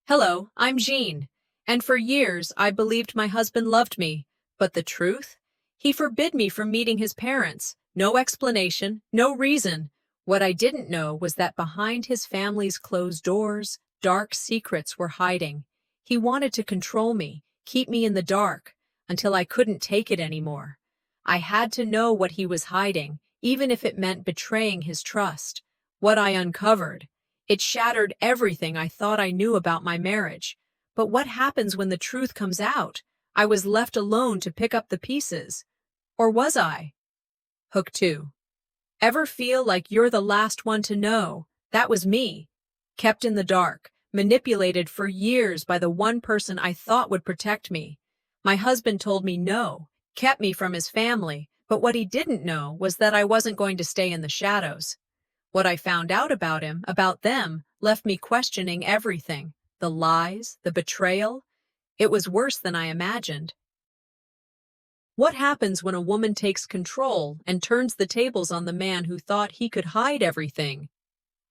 Hello, I'm Jeanne, and for years I believed my husband loved me, but the truth? He forbid me from meeting his parents. No explanation, no reason. What I didn't know was that behind his family's closed doors, dark secrets were hiding. He wanted to control me, keep me in the dark, until I couldn't take it anymore. I had to know what he was hiding, even if it meant betraying his trust. What I uncovered, it shattered everything I thought I knew about my marriage. But what happens when the truth comes out? I was left alone to pick up the pieces. Or was I? Hook 2. Ever feel like you're the last one to know? That was me. Kept in the dark, manipulated for years by the one person I thought would protect me. My husband told me no, kept me from his family, but what he didn't know was that I wasn't going to stay in the shadows. What I found out about him, about them, left me questioning everything. The lies, the betrayal. It was worse than I imagined. What happens when a woman takes control and turns the tables on the man who thought he could hide everything?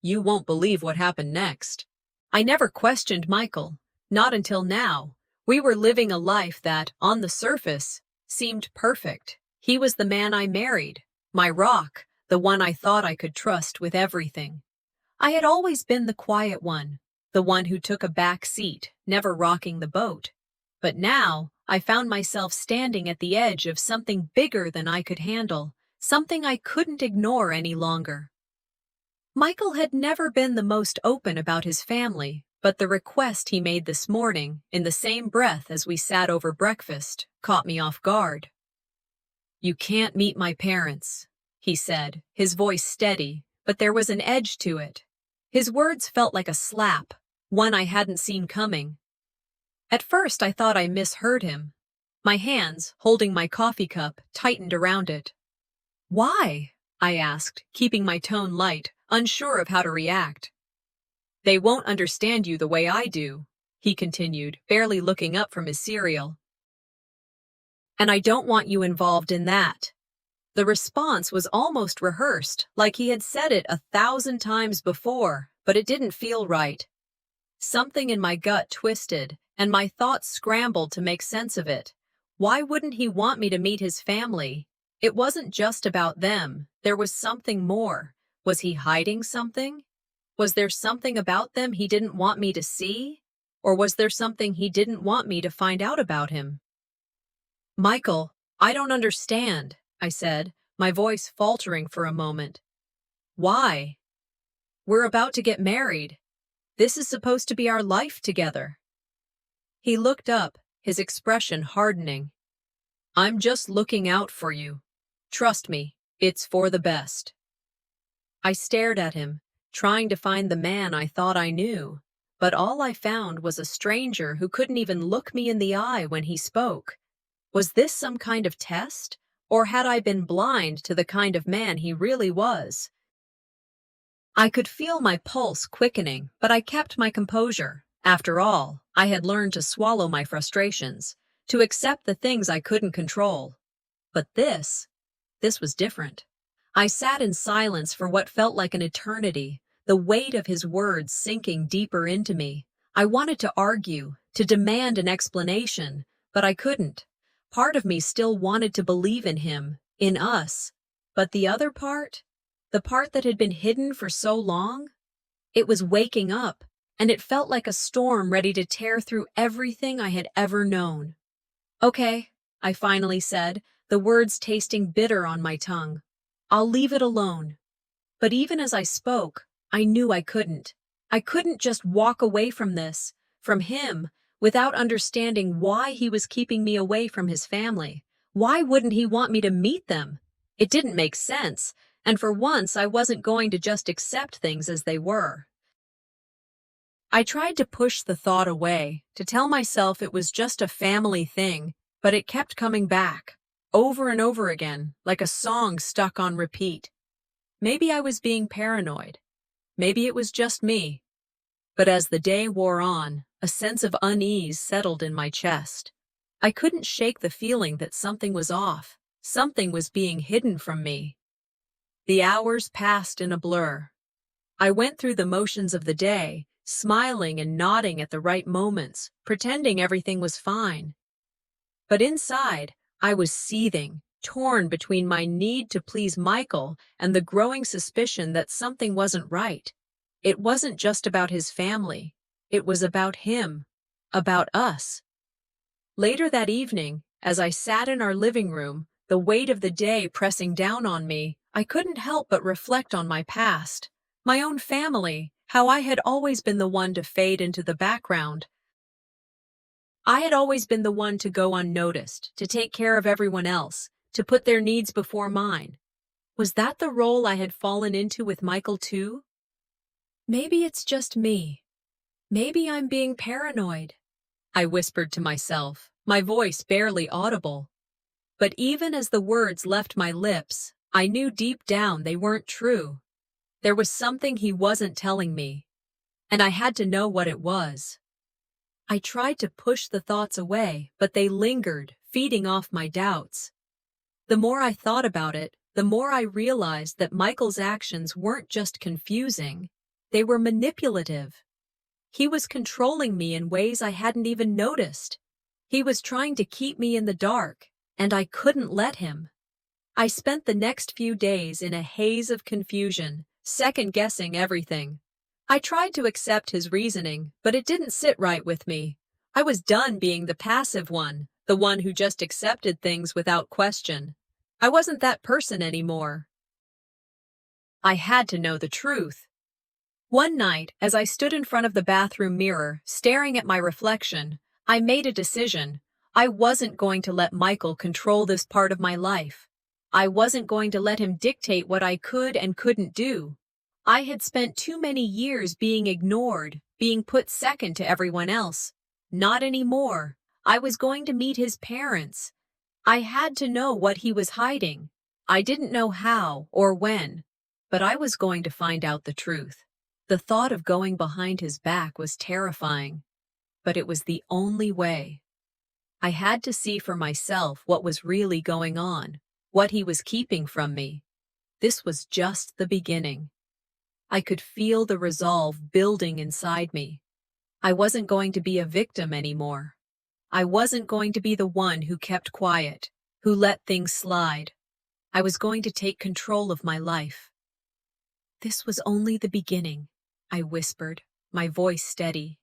You won't believe what happened next. I never questioned Michael, not until now. We were living a life that, on the surface, seemed perfect. He was the man I married, my rock, the one I thought I could trust with everything. I had always been the quiet one, the one who took a back seat, never rocking the boat. But now, I found myself standing at the edge of something bigger than I could handle, something I couldn't ignore any longer. Michael had never been the most open about his family, but the request he made this morning, in the same breath as we sat over breakfast, caught me off guard. "You can't meet my parents," he said, his voice steady, but there was an edge to it. His words felt like a slap, one I hadn't seen coming. At first I thought I misheard him. My hands, holding my coffee cup, tightened around it. "Why?" I asked, keeping my tone light, unsure of how to react. "They won't understand you the way I do," he continued, barely looking up from his cereal. "And I don't want you involved in that." The response was almost rehearsed, like he had said it 1,000 times before, but it didn't feel right. Something in my gut twisted, and my thoughts scrambled to make sense of it. Why wouldn't he want me to meet his family? It wasn't just about them. There was something more. Was he hiding something? Was there something about them he didn't want me to see? Or was there something he didn't want me to find out about him? "Michael, I don't understand," I said, my voice faltering for a moment. "Why? We're about to get married. This is supposed to be our life together." He looked up, his expression hardening. "I'm just looking out for you. Trust me, it's for the best." I stared at him, trying to find the man I thought I knew, but all I found was a stranger who couldn't even look me in the eye when he spoke. Was this some kind of test, or had I been blind to the kind of man he really was? I could feel my pulse quickening, but I kept my composure. After all, I had learned to swallow my frustrations, to accept the things I couldn't control. But this was different. I sat in silence for what felt like an eternity, the weight of his words sinking deeper into me. I wanted to argue, to demand an explanation, but I couldn't. Part of me still wanted to believe in him, in us. But the other part? The part that had been hidden for so long? It was waking up, and it felt like a storm ready to tear through everything I had ever known. "Okay," I finally said, the words tasting bitter on my tongue. "I'll leave it alone." But even as I spoke, I knew I couldn't. I couldn't just walk away from this, from him, without understanding why he was keeping me away from his family. Why wouldn't he want me to meet them? It didn't make sense, and for once I wasn't going to just accept things as they were. I tried to push the thought away, to tell myself it was just a family thing, but it kept coming back, over and over again, like a song stuck on repeat. Maybe I was being paranoid. Maybe it was just me. But as the day wore on, a sense of unease settled in my chest. I couldn't shake the feeling that something was off, something was being hidden from me. The hours passed in a blur. I went through the motions of the day, smiling and nodding at the right moments, pretending everything was fine. But inside, I was seething, torn between my need to please Michael and the growing suspicion that something wasn't right. It wasn't just about his family. It was about him, about us. Later that evening, as I sat in our living room, the weight of the day pressing down on me, I couldn't help but reflect on my past, my own family, how I had always been the one to fade into the background. I had always been the one to go unnoticed, to take care of everyone else, to put their needs before mine. Was that the role I had fallen into with Michael too? Maybe it's just me. Maybe I'm being paranoid, I whispered to myself, my voice barely audible. But even as the words left my lips, I knew deep down they weren't true. There was something he wasn't telling me, and I had to know what it was. I tried to push the thoughts away, but they lingered, feeding off my doubts. The more I thought about it, the more I realized that Michael's actions weren't just confusing, they were manipulative. He was controlling me in ways I hadn't even noticed. He was trying to keep me in the dark, and I couldn't let him. I spent the next few days in a haze of confusion, second-guessing everything. I tried to accept his reasoning, but it didn't sit right with me. I was done being the passive one, the one who just accepted things without question. I wasn't that person anymore. I had to know the truth. One night, as I stood in front of the bathroom mirror, staring at my reflection, I made a decision. I wasn't going to let Michael control this part of my life. I wasn't going to let him dictate what I could and couldn't do. I had spent too many years being ignored, being put second to everyone else. Not anymore. I was going to meet his parents. I had to know what he was hiding. I didn't know how or when, but I was going to find out the truth. The thought of going behind his back was terrifying, but it was the only way. I had to see for myself what was really going on, what he was keeping from me. This was just the beginning. I could feel the resolve building inside me. I wasn't going to be a victim anymore. I wasn't going to be the one who kept quiet, who let things slide. I was going to take control of my life. This was only the beginning, I whispered, my voice steady.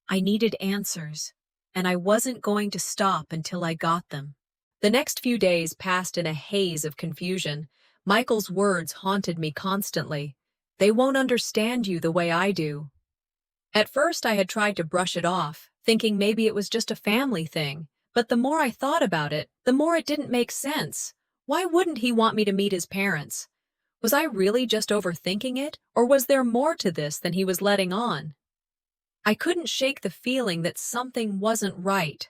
I needed answers, and I wasn't going to stop until I got them. The next few days passed in a haze of confusion. Michael's words haunted me constantly. They won't understand you the way I do. At first, I had tried to brush it off, thinking maybe it was just a family thing. But the more I thought about it, the more it didn't make sense. Why wouldn't he want me to meet his parents? Was I really just overthinking it, or was there more to this than he was letting on? I couldn't shake the feeling that something wasn't right.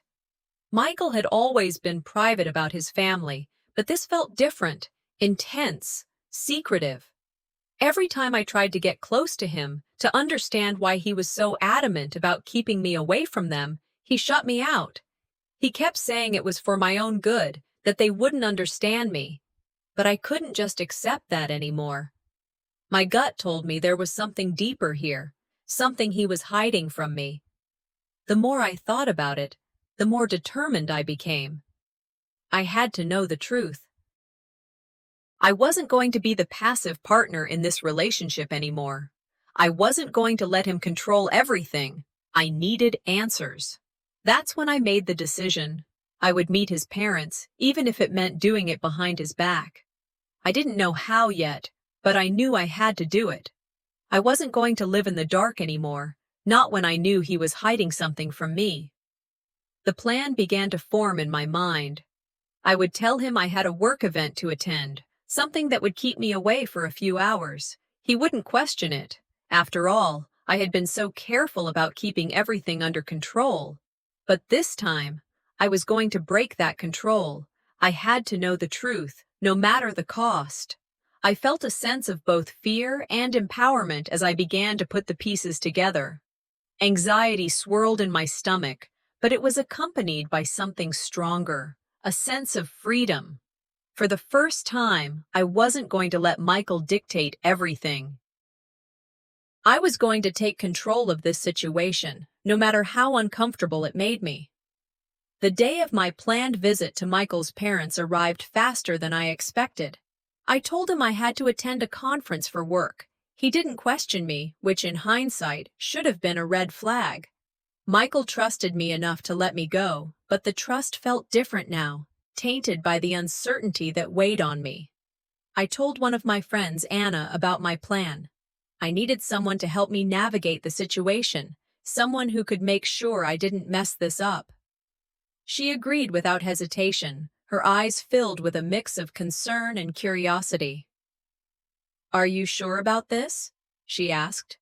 Michael had always been private about his family, but this felt different, intense, secretive. Every time I tried to get close to him, to understand why he was so adamant about keeping me away from them, he shut me out. He kept saying it was for my own good, that they wouldn't understand me. But I couldn't just accept that anymore. My gut told me there was something deeper here, something he was hiding from me. The more I thought about it, the more determined I became. I had to know the truth. I wasn't going to be the passive partner in this relationship anymore. I wasn't going to let him control everything. I needed answers. That's when I made the decision. I would meet his parents, even if it meant doing it behind his back. I didn't know how yet, but I knew I had to do it. I wasn't going to live in the dark anymore, not when I knew he was hiding something from me. The plan began to form in my mind. I would tell him I had a work event to attend, something that would keep me away for a few hours. He wouldn't question it. After all, I had been so careful about keeping everything under control. But this time, I was going to break that control. I had to know the truth, no matter the cost. I felt a sense of both fear and empowerment as I began to put the pieces together. Anxiety swirled in my stomach, but it was accompanied by something stronger, a sense of freedom. For the first time, I wasn't going to let Michael dictate everything. I was going to take control of this situation, no matter how uncomfortable it made me. The day of my planned visit to Michael's parents arrived faster than I expected. I told him I had to attend a conference for work. He didn't question me, which in hindsight should have been a red flag. Michael trusted me enough to let me go, but the trust felt different now, tainted by the uncertainty that weighed on me. I told one of my friends, Anna, about my plan. I needed someone to help me navigate the situation, someone who could make sure I didn't mess this up. She agreed without hesitation, her eyes filled with a mix of concern and curiosity. "Are you sure about this?" she asked.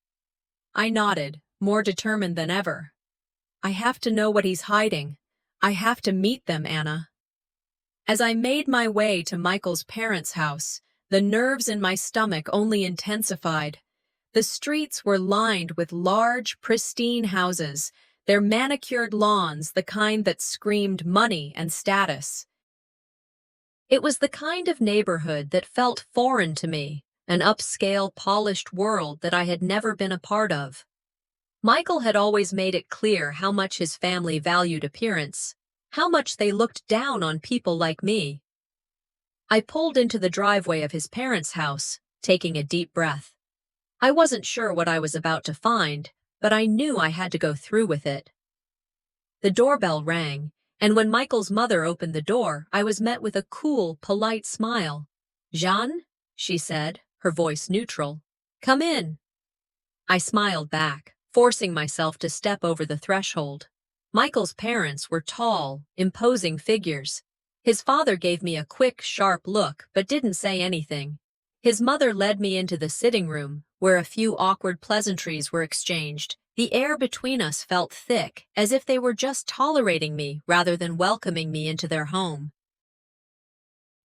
I nodded, more determined than ever. "I have to know what he's hiding. I have to meet them, Anna." As I made my way to Michael's parents' house, the nerves in my stomach only intensified. The streets were lined with large, pristine houses, their manicured lawns the kind that screamed money and status. It was the kind of neighborhood that felt foreign to me, an upscale, polished world that I had never been a part of. Michael had always made it clear how much his family valued appearance, how much they looked down on people like me. I pulled into the driveway of his parents' house, taking a deep breath. I wasn't sure what I was about to find, but I knew I had to go through with it. The doorbell rang, and when Michael's mother opened the door, I was met with a cool, polite smile. "Jeanne," she said, her voice neutral. "Come in." I smiled back, forcing myself to step over the threshold. Michael's parents were tall, imposing figures. His father gave me a quick, sharp look, but didn't say anything. His mother led me into the sitting room, where a few awkward pleasantries were exchanged. The air between us felt thick, as if they were just tolerating me rather than welcoming me into their home.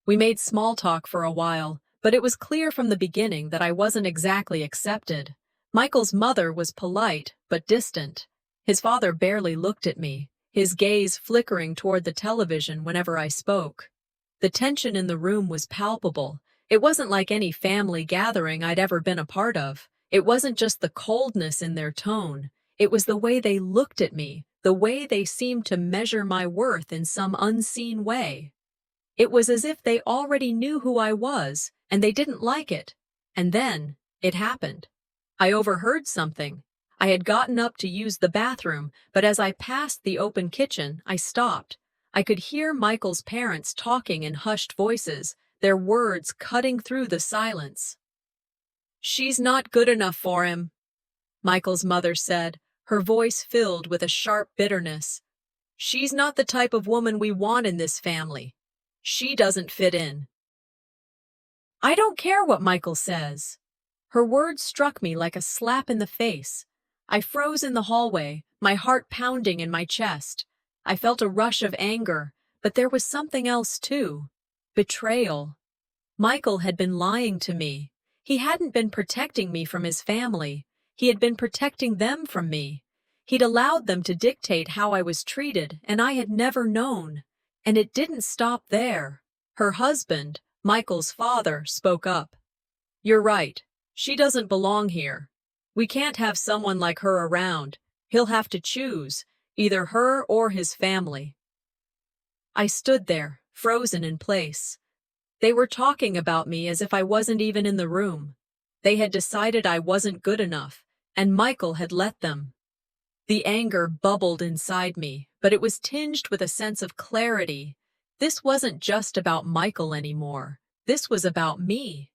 We made small talk for a while, but it was clear from the beginning that I wasn't exactly accepted. Michael's mother was polite, but distant. His father barely looked at me, his gaze flickering toward the television whenever I spoke. The tension in the room was palpable. It wasn't like any family gathering I'd ever been a part of. It wasn't just the coldness in their tone. It was the way they looked at me, the way they seemed to measure my worth in some unseen way. It was as if they already knew who I was, and they didn't like it. And then, it happened. I overheard something. I had gotten up to use the bathroom, but as I passed the open kitchen, I stopped. I could hear Michael's parents talking in hushed voices, their words cutting through the silence. "She's not good enough for him," Michael's mother said, her voice filled with a sharp bitterness. "She's not the type of woman we want in this family. She doesn't fit in." "I don't care what Michael says." Her words struck me like a slap in the face. I froze in the hallway, my heart pounding in my chest. I felt a rush of anger, but there was something else too. Betrayal. Michael had been lying to me. He hadn't been protecting me from his family. He had been protecting them from me. He'd allowed them to dictate how I was treated, and I had never known. And it didn't stop there. Her husband, Michael's father, spoke up. "You're right. She doesn't belong here. We can't have someone like her around. He'll have to choose, either her or his family." I stood there, frozen in place. They were talking about me as if I wasn't even in the room. They had decided I wasn't good enough, and Michael had let them. The anger bubbled inside me, but it was tinged with a sense of clarity. This wasn't just about Michael anymore. This was about me.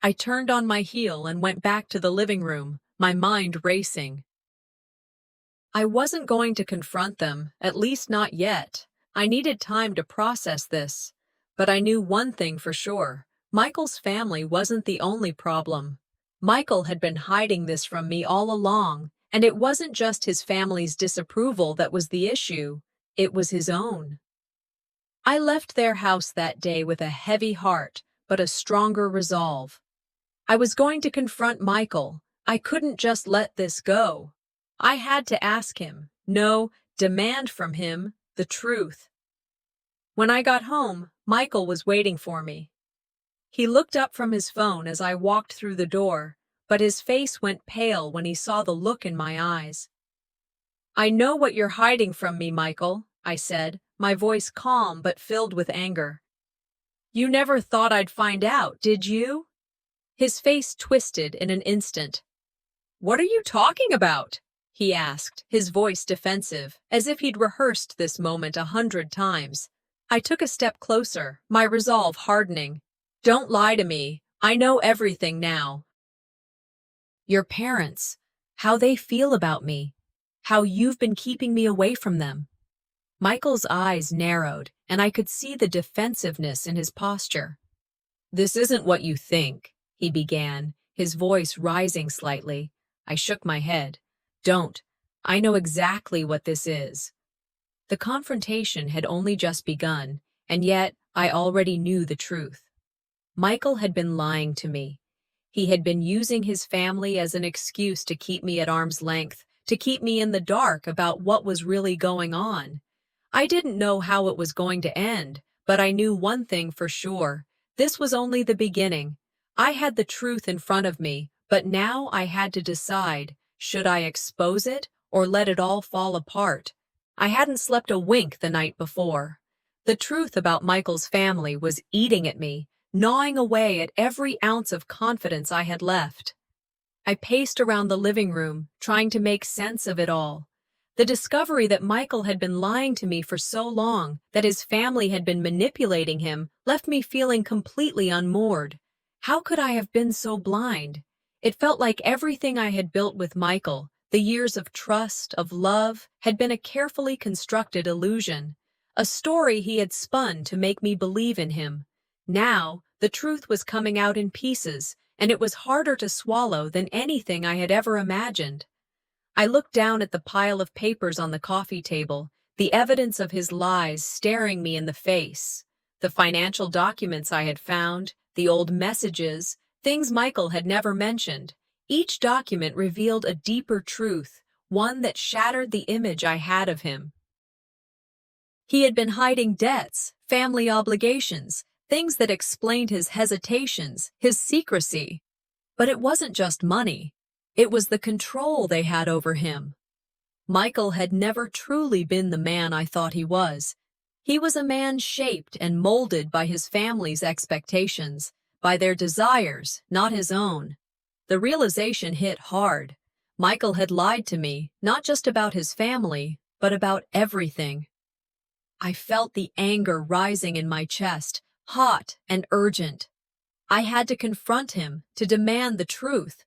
I turned on my heel and went back to the living room, my mind racing. I wasn't going to confront them, at least not yet. I needed time to process this. But I knew one thing for sure. Michael's family wasn't the only problem. Michael had been hiding this from me all along, and it wasn't just his family's disapproval that was the issue. It was his own. I left their house that day with a heavy heart, but a stronger resolve. I was going to confront Michael. I couldn't just let this go. I had to ask him, no, demand from him, the truth. When I got home, Michael was waiting for me. He looked up from his phone as I walked through the door, but his face went pale when he saw the look in my eyes. "I know what you're hiding from me, Michael," I said, my voice calm but filled with anger. "You never thought I'd find out, did you?" His face twisted in an instant. "What are you talking about?" he asked, his voice defensive, as if he'd rehearsed this moment 100 times. I took a step closer, my resolve hardening. "Don't lie to me. I know everything now. Your parents, how they feel about me, how you've been keeping me away from them." Michael's eyes narrowed, and I could see the defensiveness in his posture. "This isn't what you think," he began, his voice rising slightly. I shook my head. "Don't. I know exactly what this is." The confrontation had only just begun, and yet I already knew the truth. Michael had been lying to me. He had been using his family as an excuse to keep me at arm's length, to keep me in the dark about what was really going on. I didn't know how it was going to end, but I knew one thing for sure. This was only the beginning. I had the truth in front of me, but now I had to decide, should I expose it or let it all fall apart? I hadn't slept a wink the night before. The truth about Michael's family was eating at me, gnawing away at every ounce of confidence I had left. I paced around the living room, trying to make sense of it all. The discovery that Michael had been lying to me for so long, that his family had been manipulating him, left me feeling completely unmoored. How could I have been so blind? It felt like everything I had built with Michael, the years of trust, of love, had been a carefully constructed illusion, a story he had spun to make me believe in him. Now, the truth was coming out in pieces, and it was harder to swallow than anything I had ever imagined. I looked down at the pile of papers on the coffee table, the evidence of his lies staring me in the face. The financial documents I had found, the old messages, things Michael had never mentioned. Each document revealed a deeper truth, one that shattered the image I had of him. He had been hiding debts, family obligations, things that explained his hesitations, his secrecy. But it wasn't just money. It was the control they had over him. Michael had never truly been the man I thought he was. He was a man shaped and molded by his family's expectations, by their desires, not his own. The realization hit hard. Michael had lied to me, not just about his family, but about everything. I felt the anger rising in my chest, hot and urgent. I had to confront him, to demand the truth.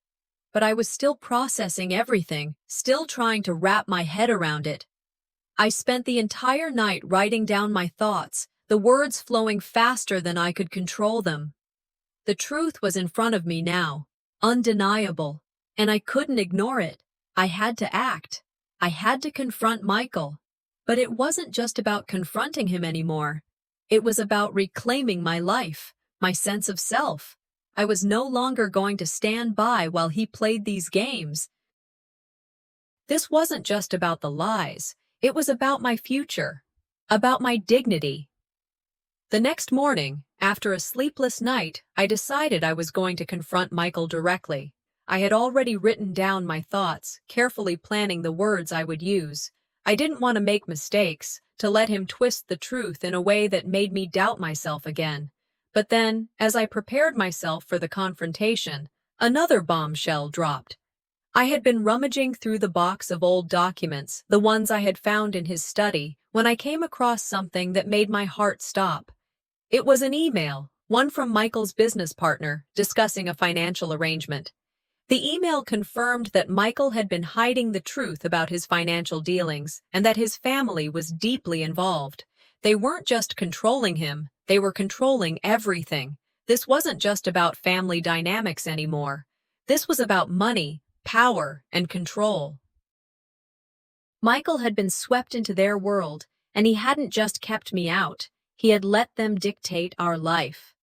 But I was still processing everything, still trying to wrap my head around it. I spent the entire night writing down my thoughts, the words flowing faster than I could control them. The truth was in front of me now, undeniable, and I couldn't ignore it. I had to act. I had to confront Michael. But it wasn't just about confronting him anymore. It was about reclaiming my life, my sense of self. I was no longer going to stand by while he played these games. This wasn't just about the lies. It was about my future, about my dignity. The next morning, after a sleepless night, I decided I was going to confront Michael directly. I had already written down my thoughts, carefully planning the words I would use. I didn't want to make mistakes, to let him twist the truth in a way that made me doubt myself again. But then, as I prepared myself for the confrontation, another bombshell dropped. I had been rummaging through the box of old documents, the ones I had found in his study, when I came across something that made my heart stop. It was an email, one from Michael's business partner, discussing a financial arrangement. The email confirmed that Michael had been hiding the truth about his financial dealings and that his family was deeply involved. They weren't just controlling him, they were controlling everything. This wasn't just about family dynamics anymore. This was about money, power, and control. Michael had been swept into their world, and he hadn't just kept me out. He had let them dictate our life.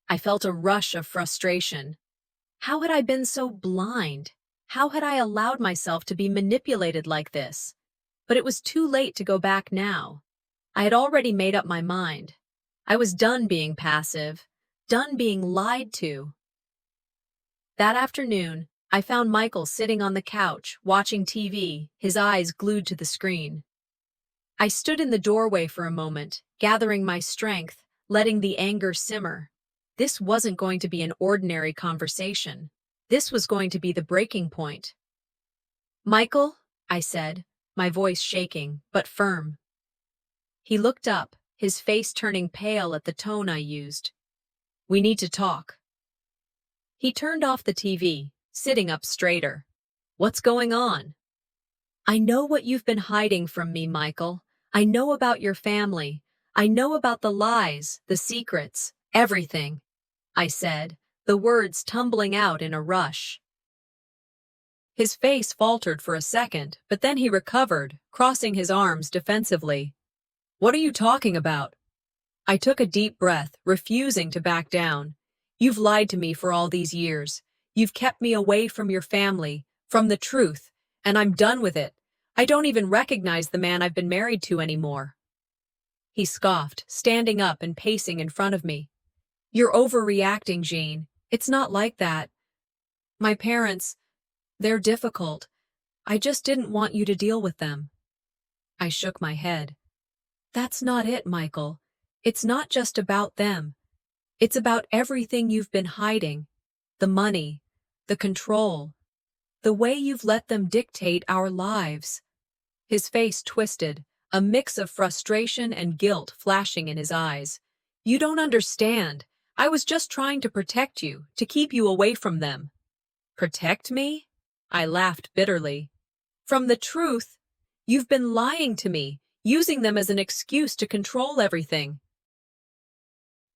I felt a rush of frustration. How had I been so blind? How had I allowed myself to be manipulated like this? But it was too late to go back now. I had already made up my mind. I was done being passive, done being lied to. That afternoon, I found Michael sitting on the couch, watching TV, his eyes glued to the screen. I stood in the doorway for a moment, gathering my strength, letting the anger simmer. This wasn't going to be an ordinary conversation. This was going to be the breaking point. "Michael," I said, my voice shaking, but firm. He looked up, his face turning pale at the tone I used. "We need to talk." He turned off the TV, sitting up straighter. "What's going on?" "I know what you've been hiding from me, Michael. I know about your family. I know about the lies, the secrets, everything," I said, the words tumbling out in a rush. His face faltered for a second, but then he recovered, crossing his arms defensively. "What are you talking about?" I took a deep breath, refusing to back down. "You've lied to me for all these years. You've kept me away from your family, from the truth, and I'm done with it. I don't even recognize the man I've been married to anymore." He scoffed, standing up and pacing in front of me. "You're overreacting, Jeanne. It's not like that. My parents, they're difficult. I just didn't want you to deal with them." I shook my head. "That's not it, Michael. It's not just about them. It's about everything you've been hiding. The money, the control, the way you've let them dictate our lives." His face twisted, a mix of frustration and guilt flashing in his eyes. "You don't understand. I was just trying to protect you, to keep you away from them." "Protect me?" I laughed bitterly. "From the truth. You've been lying to me, using them as an excuse to control everything."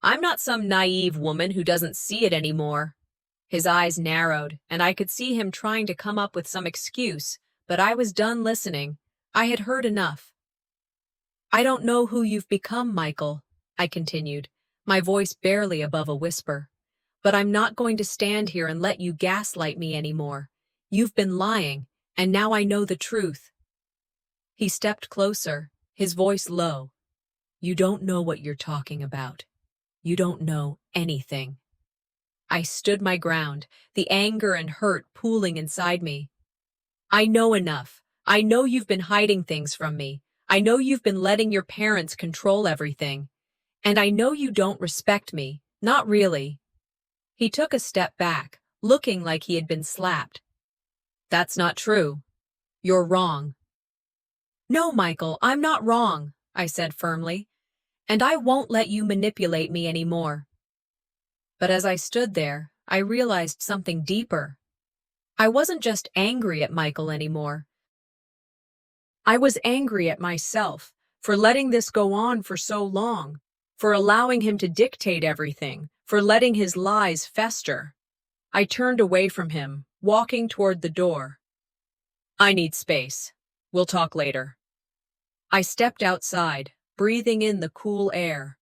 "I'm not some naive woman who doesn't see it anymore." His eyes narrowed, and I could see him trying to come up with some excuse, but I was done listening. I had heard enough. "I don't know who you've become, Michael," I continued, my voice barely above a whisper. "But I'm not going to stand here and let you gaslight me anymore. You've been lying, and now I know the truth." He stepped closer, his voice low. "You don't know what you're talking about. You don't know anything." I stood my ground, the anger and hurt pooling inside me. "I know enough. I know you've been hiding things from me. I know you've been letting your parents control everything. And I know you don't respect me, not really." He took a step back, looking like he had been slapped. "That's not true. You're wrong." "No, Michael, I'm not wrong," I said firmly. "And I won't let you manipulate me anymore." But as I stood there, I realized something deeper. I wasn't just angry at Michael anymore. I was angry at myself for letting this go on for so long, for allowing him to dictate everything, for letting his lies fester. I turned away from him, walking toward the door. "I need space. We'll talk later." I stepped outside, breathing in the cool air.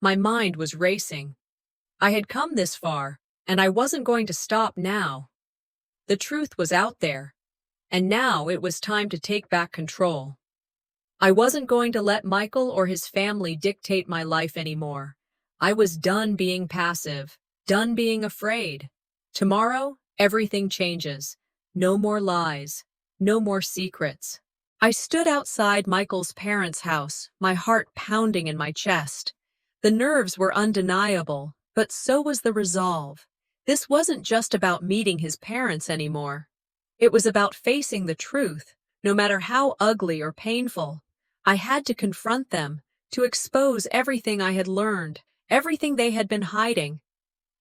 My mind was racing. I had come this far, and I wasn't going to stop now. The truth was out there, and now it was time to take back control. I wasn't going to let Michael or his family dictate my life anymore. I was done being passive, done being afraid. Tomorrow, everything changes. No more lies, no more secrets. I stood outside Michael's parents' house, my heart pounding in my chest. The nerves were undeniable, but so was the resolve. This wasn't just about meeting his parents anymore. It was about facing the truth, no matter how ugly or painful. I had to confront them, to expose everything I had learned, everything they had been hiding.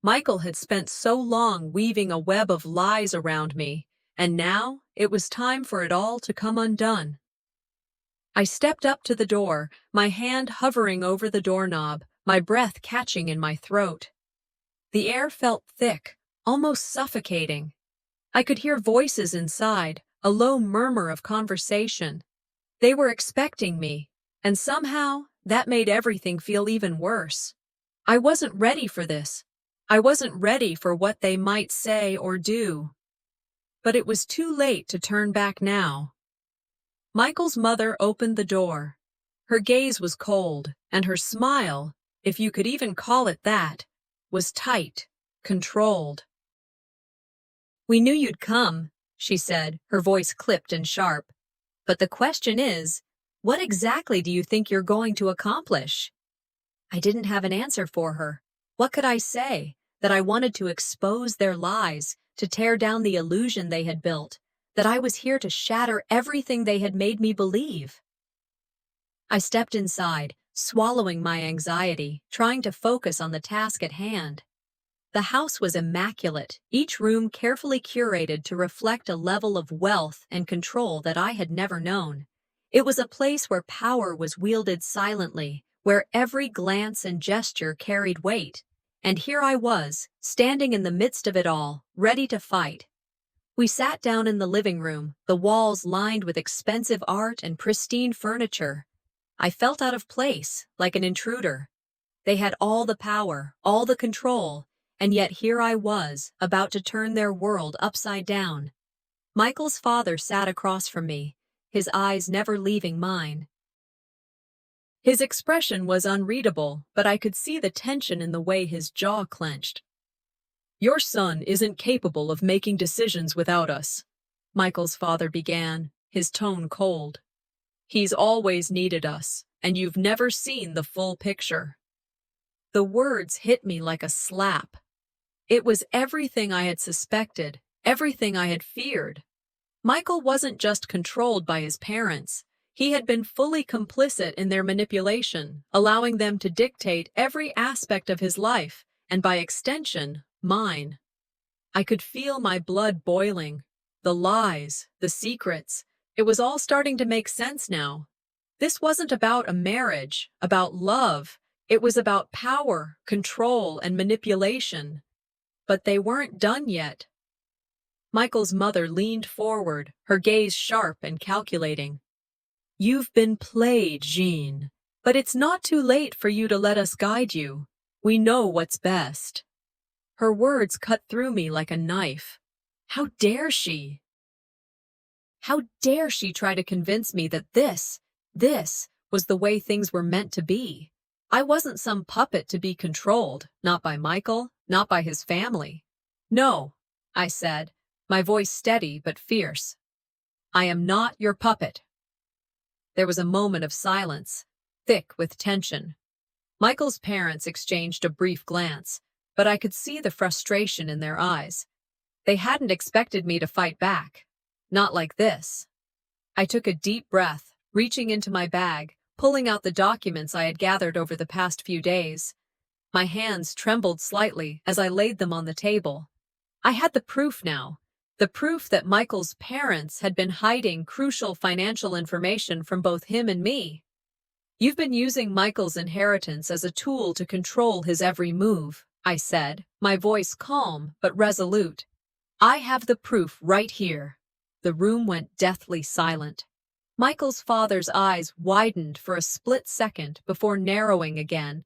Michael had spent so long weaving a web of lies around me, and now it was time for it all to come undone. I stepped up to the door, my hand hovering over the doorknob, my breath catching in my throat. The air felt thick, almost suffocating. I could hear voices inside, a low murmur of conversation. They were expecting me, and somehow that made everything feel even worse. I wasn't ready for this. I wasn't ready for what they might say or do. But it was too late to turn back now. Michael's mother opened the door. Her gaze was cold, and her smile, if you could even call it that, was tight, controlled. "We knew you'd come," she said, her voice clipped and sharp. "But the question is, what exactly do you think you're going to accomplish?" I didn't have an answer for her. What could I say? That I wanted to expose their lies, to tear down the illusion they had built, that I was here to shatter everything they had made me believe. I stepped inside, swallowing my anxiety, trying to focus on the task at hand. The house was immaculate, each room carefully curated to reflect a level of wealth and control that I had never known. It was a place where power was wielded silently, where every glance and gesture carried weight. And here I was, standing in the midst of it all, ready to fight. We sat down in the living room, the walls lined with expensive art and pristine furniture. I felt out of place, like an intruder. They had all the power, all the control, and yet here I was, about to turn their world upside down. Michael's father sat across from me, his eyes never leaving mine. His expression was unreadable, but I could see the tension in the way his jaw clenched. "Your son isn't capable of making decisions without us," Michael's father began, his tone cold. "He's always needed us, and you've never seen the full picture." The words hit me like a slap. It was everything I had suspected, everything I had feared. Michael wasn't just controlled by his parents. He had been fully complicit in their manipulation, allowing them to dictate every aspect of his life, and by extension, mine. I could feel my blood boiling. The lies, the secrets, it was all starting to make sense now. This wasn't about a marriage, about love. It was about power, control, and manipulation. But they weren't done yet. Michael's mother leaned forward, her gaze sharp and calculating. "You've been played, Jeanne, but it's not too late for you to let us guide you. We know what's best." Her words cut through me like a knife. How dare she? How dare she try to convince me that this was the way things were meant to be? I wasn't some puppet to be controlled, not by Michael, not by his family. "No," I said, my voice steady but fierce. "I am not your puppet." There was a moment of silence, thick with tension. Michael's parents exchanged a brief glance, but I could see the frustration in their eyes. They hadn't expected me to fight back. Not like this. I took a deep breath, reaching into my bag, pulling out the documents I had gathered over the past few days. My hands trembled slightly as I laid them on the table. I had the proof now. The proof that Michael's parents had been hiding crucial financial information from both him and me. "You've been using Michael's inheritance as a tool to control his every move," I said, my voice calm but resolute. "I have the proof right here." The room went deathly silent. Michael's father's eyes widened for a split second before narrowing again.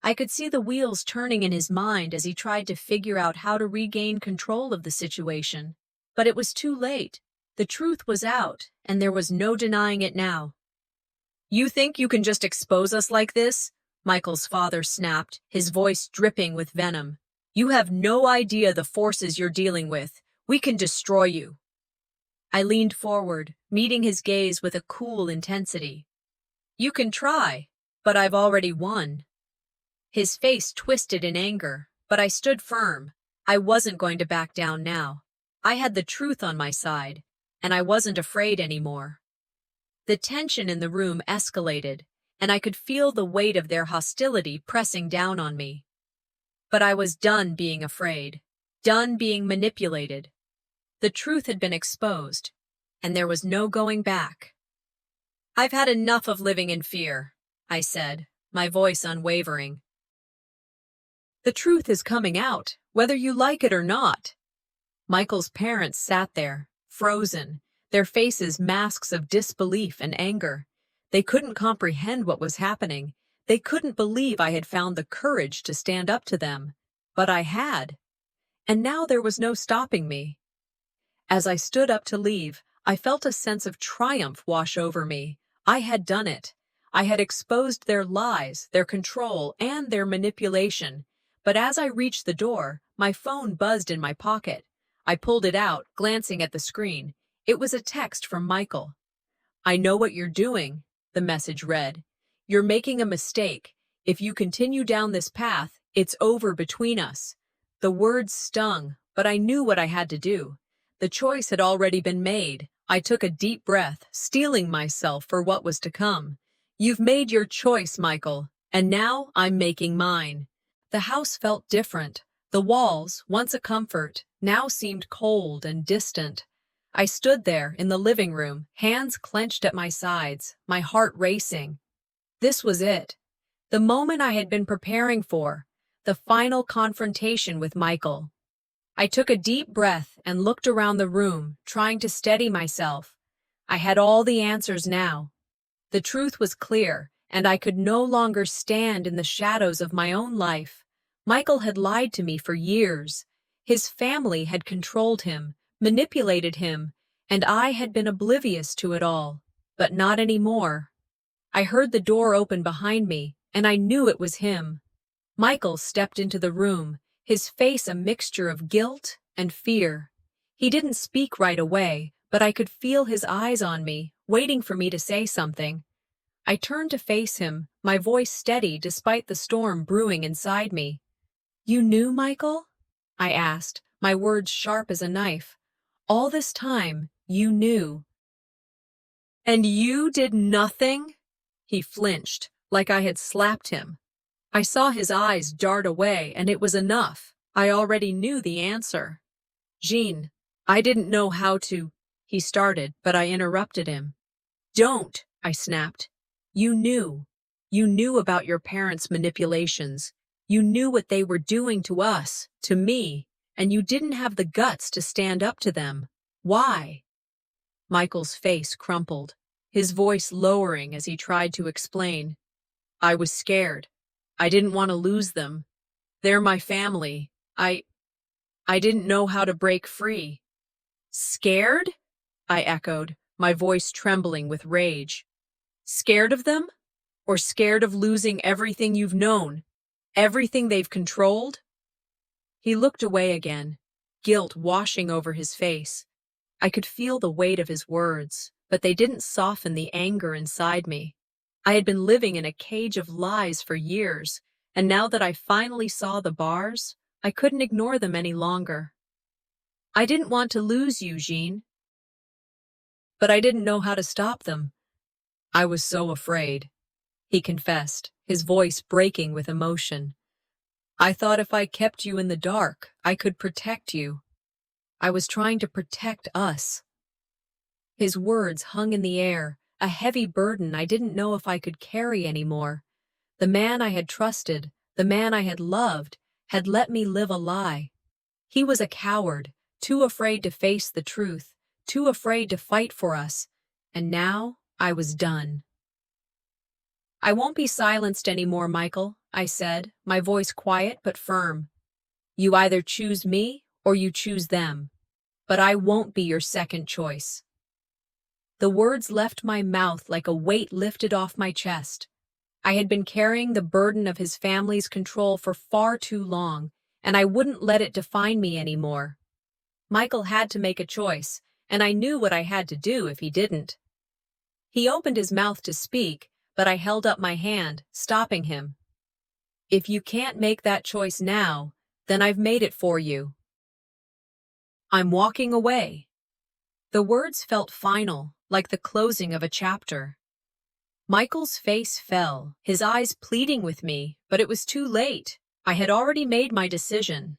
I could see the wheels turning in his mind as he tried to figure out how to regain control of the situation. But it was too late. The truth was out, and there was no denying it now. "You think you can just expose us like this?" Michael's father snapped, his voice dripping with venom. "You have no idea the forces you're dealing with. We can destroy you." I leaned forward, meeting his gaze with a cool intensity. "You can try, but I've already won." His face twisted in anger, but I stood firm. I wasn't going to back down now. I had the truth on my side, and I wasn't afraid anymore. The tension in the room escalated, and I could feel the weight of their hostility pressing down on me. But I was done being afraid, done being manipulated. The truth had been exposed, and there was no going back. "I've had enough of living in fear," I said, my voice unwavering. "The truth is coming out, whether you like it or not." Michael's parents sat there, frozen, their faces masks of disbelief and anger. They couldn't comprehend what was happening. They couldn't believe I had found the courage to stand up to them. But I had. And now there was no stopping me. As I stood up to leave, I felt a sense of triumph wash over me. I had done it. I had exposed their lies, their control, and their manipulation. but as I reached the door, my phone buzzed in my pocket. I pulled it out, glancing at the screen. It was a text from Michael. "I know what you're doing," the message read. "You're making a mistake. If you continue down this path, it's over between us." The words stung, but I knew what I had to do. The choice had already been made. I took a deep breath, steeling myself for what was to come. "You've made your choice, Michael, and now I'm making mine." The house felt different. The walls, once a comfort, now seemed cold and distant. I stood there in the living room, hands clenched at my sides, my heart racing. This was it. The moment I had been preparing for. The final confrontation with Michael. I took a deep breath and looked around the room, trying to steady myself. I had all the answers now. The truth was clear, and I could no longer stand in the shadows of my own life. Michael had lied to me for years. His family had controlled him, manipulated him, and I had been oblivious to it all. But not anymore. I heard the door open behind me, and I knew it was him. Michael stepped into the room, his face a mixture of guilt and fear. He didn't speak right away, but I could feel his eyes on me, waiting for me to say something. I turned to face him, my voice steady despite the storm brewing inside me. "You knew, Michael?" I asked, my words sharp as a knife. "All this time, you knew." "And you did nothing?" He flinched, like I had slapped him. I saw his eyes dart away, and it was enough. I already knew the answer. "Jeanne, I didn't know how to—" he started, but I interrupted him. "Don't," I snapped. "You knew. You knew about your parents' manipulations. You knew what they were doing to us, to me, and you didn't have the guts to stand up to them. Why?" Michael's face crumpled, his voice lowering as he tried to explain. "I was scared. I didn't want to lose them. They're my family. I didn't know how to break free." "Scared?" I echoed, my voice trembling with rage. "Scared of them? Or scared of losing everything you've known? Everything they've controlled?" He looked away again, guilt washing over his face. I could feel the weight of his words, but they didn't soften the anger inside me. I had been living in a cage of lies for years, and now that I finally saw the bars, I couldn't ignore them any longer. "I didn't want to lose you, Jeanne. But I didn't know how to stop them. I was so afraid," he confessed, his voice breaking with emotion. "I thought if I kept you in the dark, I could protect you. I was trying to protect us." His words hung in the air, a heavy burden I didn't know if I could carry anymore. The man I had trusted, the man I had loved, had let me live a lie. He was a coward, too afraid to face the truth, too afraid to fight for us, and now I was done. "I won't be silenced anymore, Michael," I said, my voice quiet but firm. "You either choose me or you choose them, but I won't be your second choice." The words left my mouth like a weight lifted off my chest. I had been carrying the burden of his family's control for far too long, and I wouldn't let it define me anymore. Michael had to make a choice, and I knew what I had to do if he didn't. He opened his mouth to speak, but I held up my hand, stopping him. "If you can't make that choice now, then I've made it for you. I'm walking away." The words felt final, like the closing of a chapter. Michael's face fell, his eyes pleading with me, but it was too late. I had already made my decision.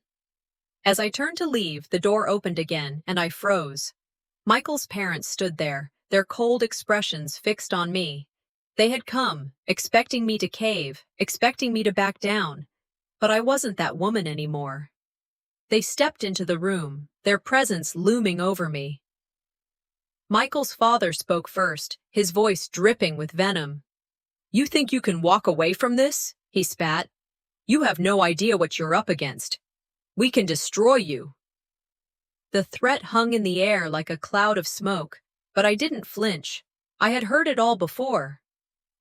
As I turned to leave, the door opened again, and I froze. Michael's parents stood there, their cold expressions fixed on me. They had come, expecting me to cave, expecting me to back down. But I wasn't that woman anymore. They stepped into the room, their presence looming over me. Michael's father spoke first, his voice dripping with venom. "You think you can walk away from this?" he spat. "You have no idea what you're up against. We can destroy you." The threat hung in the air like a cloud of smoke, but I didn't flinch. I had heard it all before.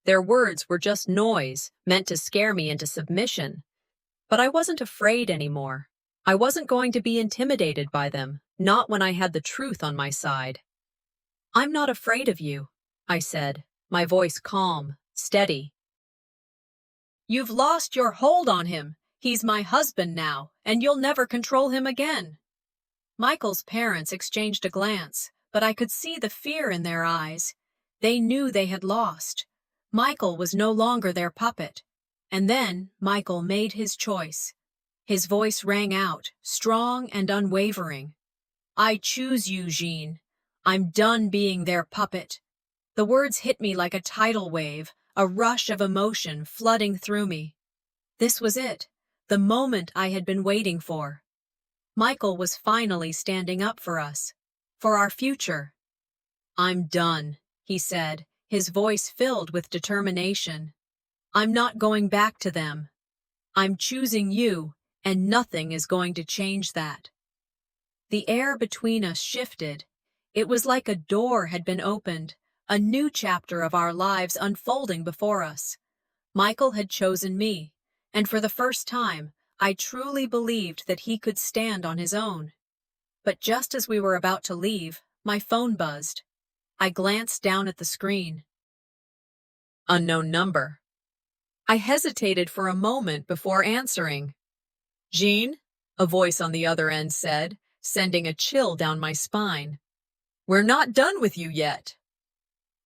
Their words were just noise, meant to scare me into submission. But I wasn't afraid anymore. I wasn't going to be intimidated by them, not when I had the truth on my side. "I'm not afraid of you," I said, my voice calm, steady. "You've lost your hold on him. He's my husband now, and you'll never control him again." Michael's parents exchanged a glance, but I could see the fear in their eyes. They knew they had lost. Michael was no longer their puppet. And then Michael made his choice. His voice rang out, strong and unwavering. "I choose you, Jeanne. I'm done being their puppet." The words hit me like a tidal wave, a rush of emotion flooding through me. This was it, the moment I had been waiting for. Michael was finally standing up for us, for our future. "I'm done," he said, his voice filled with determination. "I'm not going back to them. I'm choosing you, and nothing is going to change that." The air between us shifted. It was like a door had been opened, a new chapter of our lives unfolding before us. Michael had chosen me, and for the first time, I truly believed that he could stand on his own. But just as we were about to leave, my phone buzzed. I glanced down at the screen. Unknown number. I hesitated for a moment before answering. "Jeanne?" a voice on the other end said, sending a chill down my spine. "We're not done with you yet."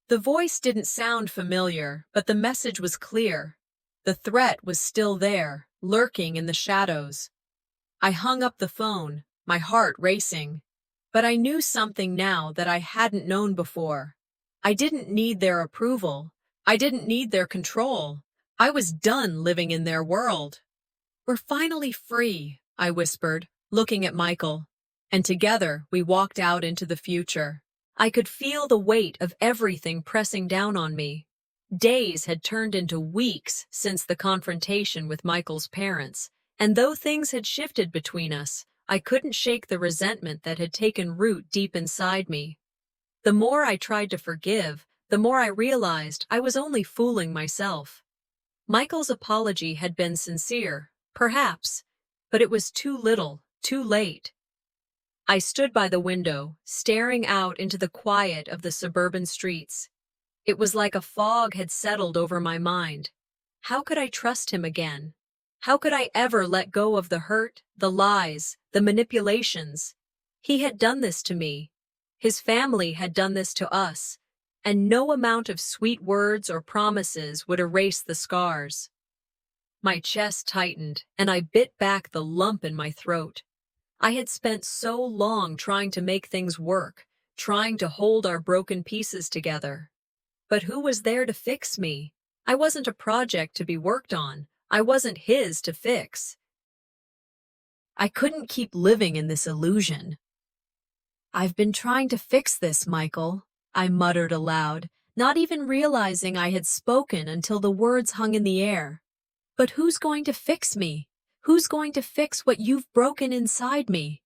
The voice didn't sound familiar, but the message was clear. The threat was still there, lurking in the shadows. I hung up the phone, my heart racing. But I knew something now that I hadn't known before. I didn't need their approval. I didn't need their control. I was done living in their world. "We're finally free," I whispered, looking at Michael. And together we walked out into the future. I could feel the weight of everything pressing down on me. Days had turned into weeks since the confrontation with Michael's parents, and though things had shifted between us, I couldn't shake the resentment that had taken root deep inside me. The more I tried to forgive, the more I realized I was only fooling myself. Michael's apology had been sincere, perhaps, but it was too little, too late. I stood by the window, staring out into the quiet of the suburban streets. It was like a fog had settled over my mind. How could I trust him again? How could I ever let go of the hurt, the lies, the manipulations? He had done this to me. His family had done this to us, and no amount of sweet words or promises would erase the scars. My chest tightened, and I bit back the lump in my throat. I had spent so long trying to make things work, trying to hold our broken pieces together. But who was there to fix me? I wasn't a project to be worked on. I wasn't his to fix. I couldn't keep living in this illusion. "I've been trying to fix this, Michael," I muttered aloud, not even realizing I had spoken until the words hung in the air. "But who's going to fix me? Who's going to fix what you've broken inside me?"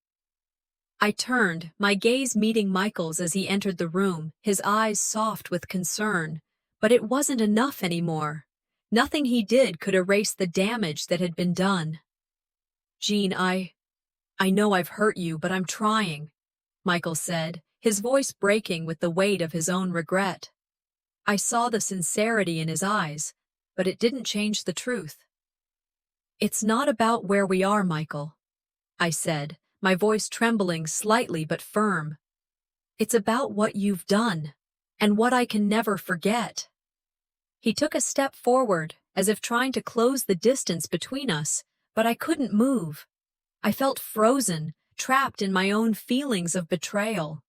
I turned, my gaze meeting Michael's as he entered the room, his eyes soft with concern. But it wasn't enough anymore. Nothing he did could erase the damage that had been done. "Jeanne, I know I've hurt you, but I'm trying," Michael said, his voice breaking with the weight of his own regret. I saw the sincerity in his eyes, but it didn't change the truth. "It's not about where we are, Michael," I said, my voice trembling slightly but firm. "It's about what you've done, and what I can never forget." He took a step forward, as if trying to close the distance between us, but I couldn't move. I felt frozen, trapped in my own feelings of betrayal.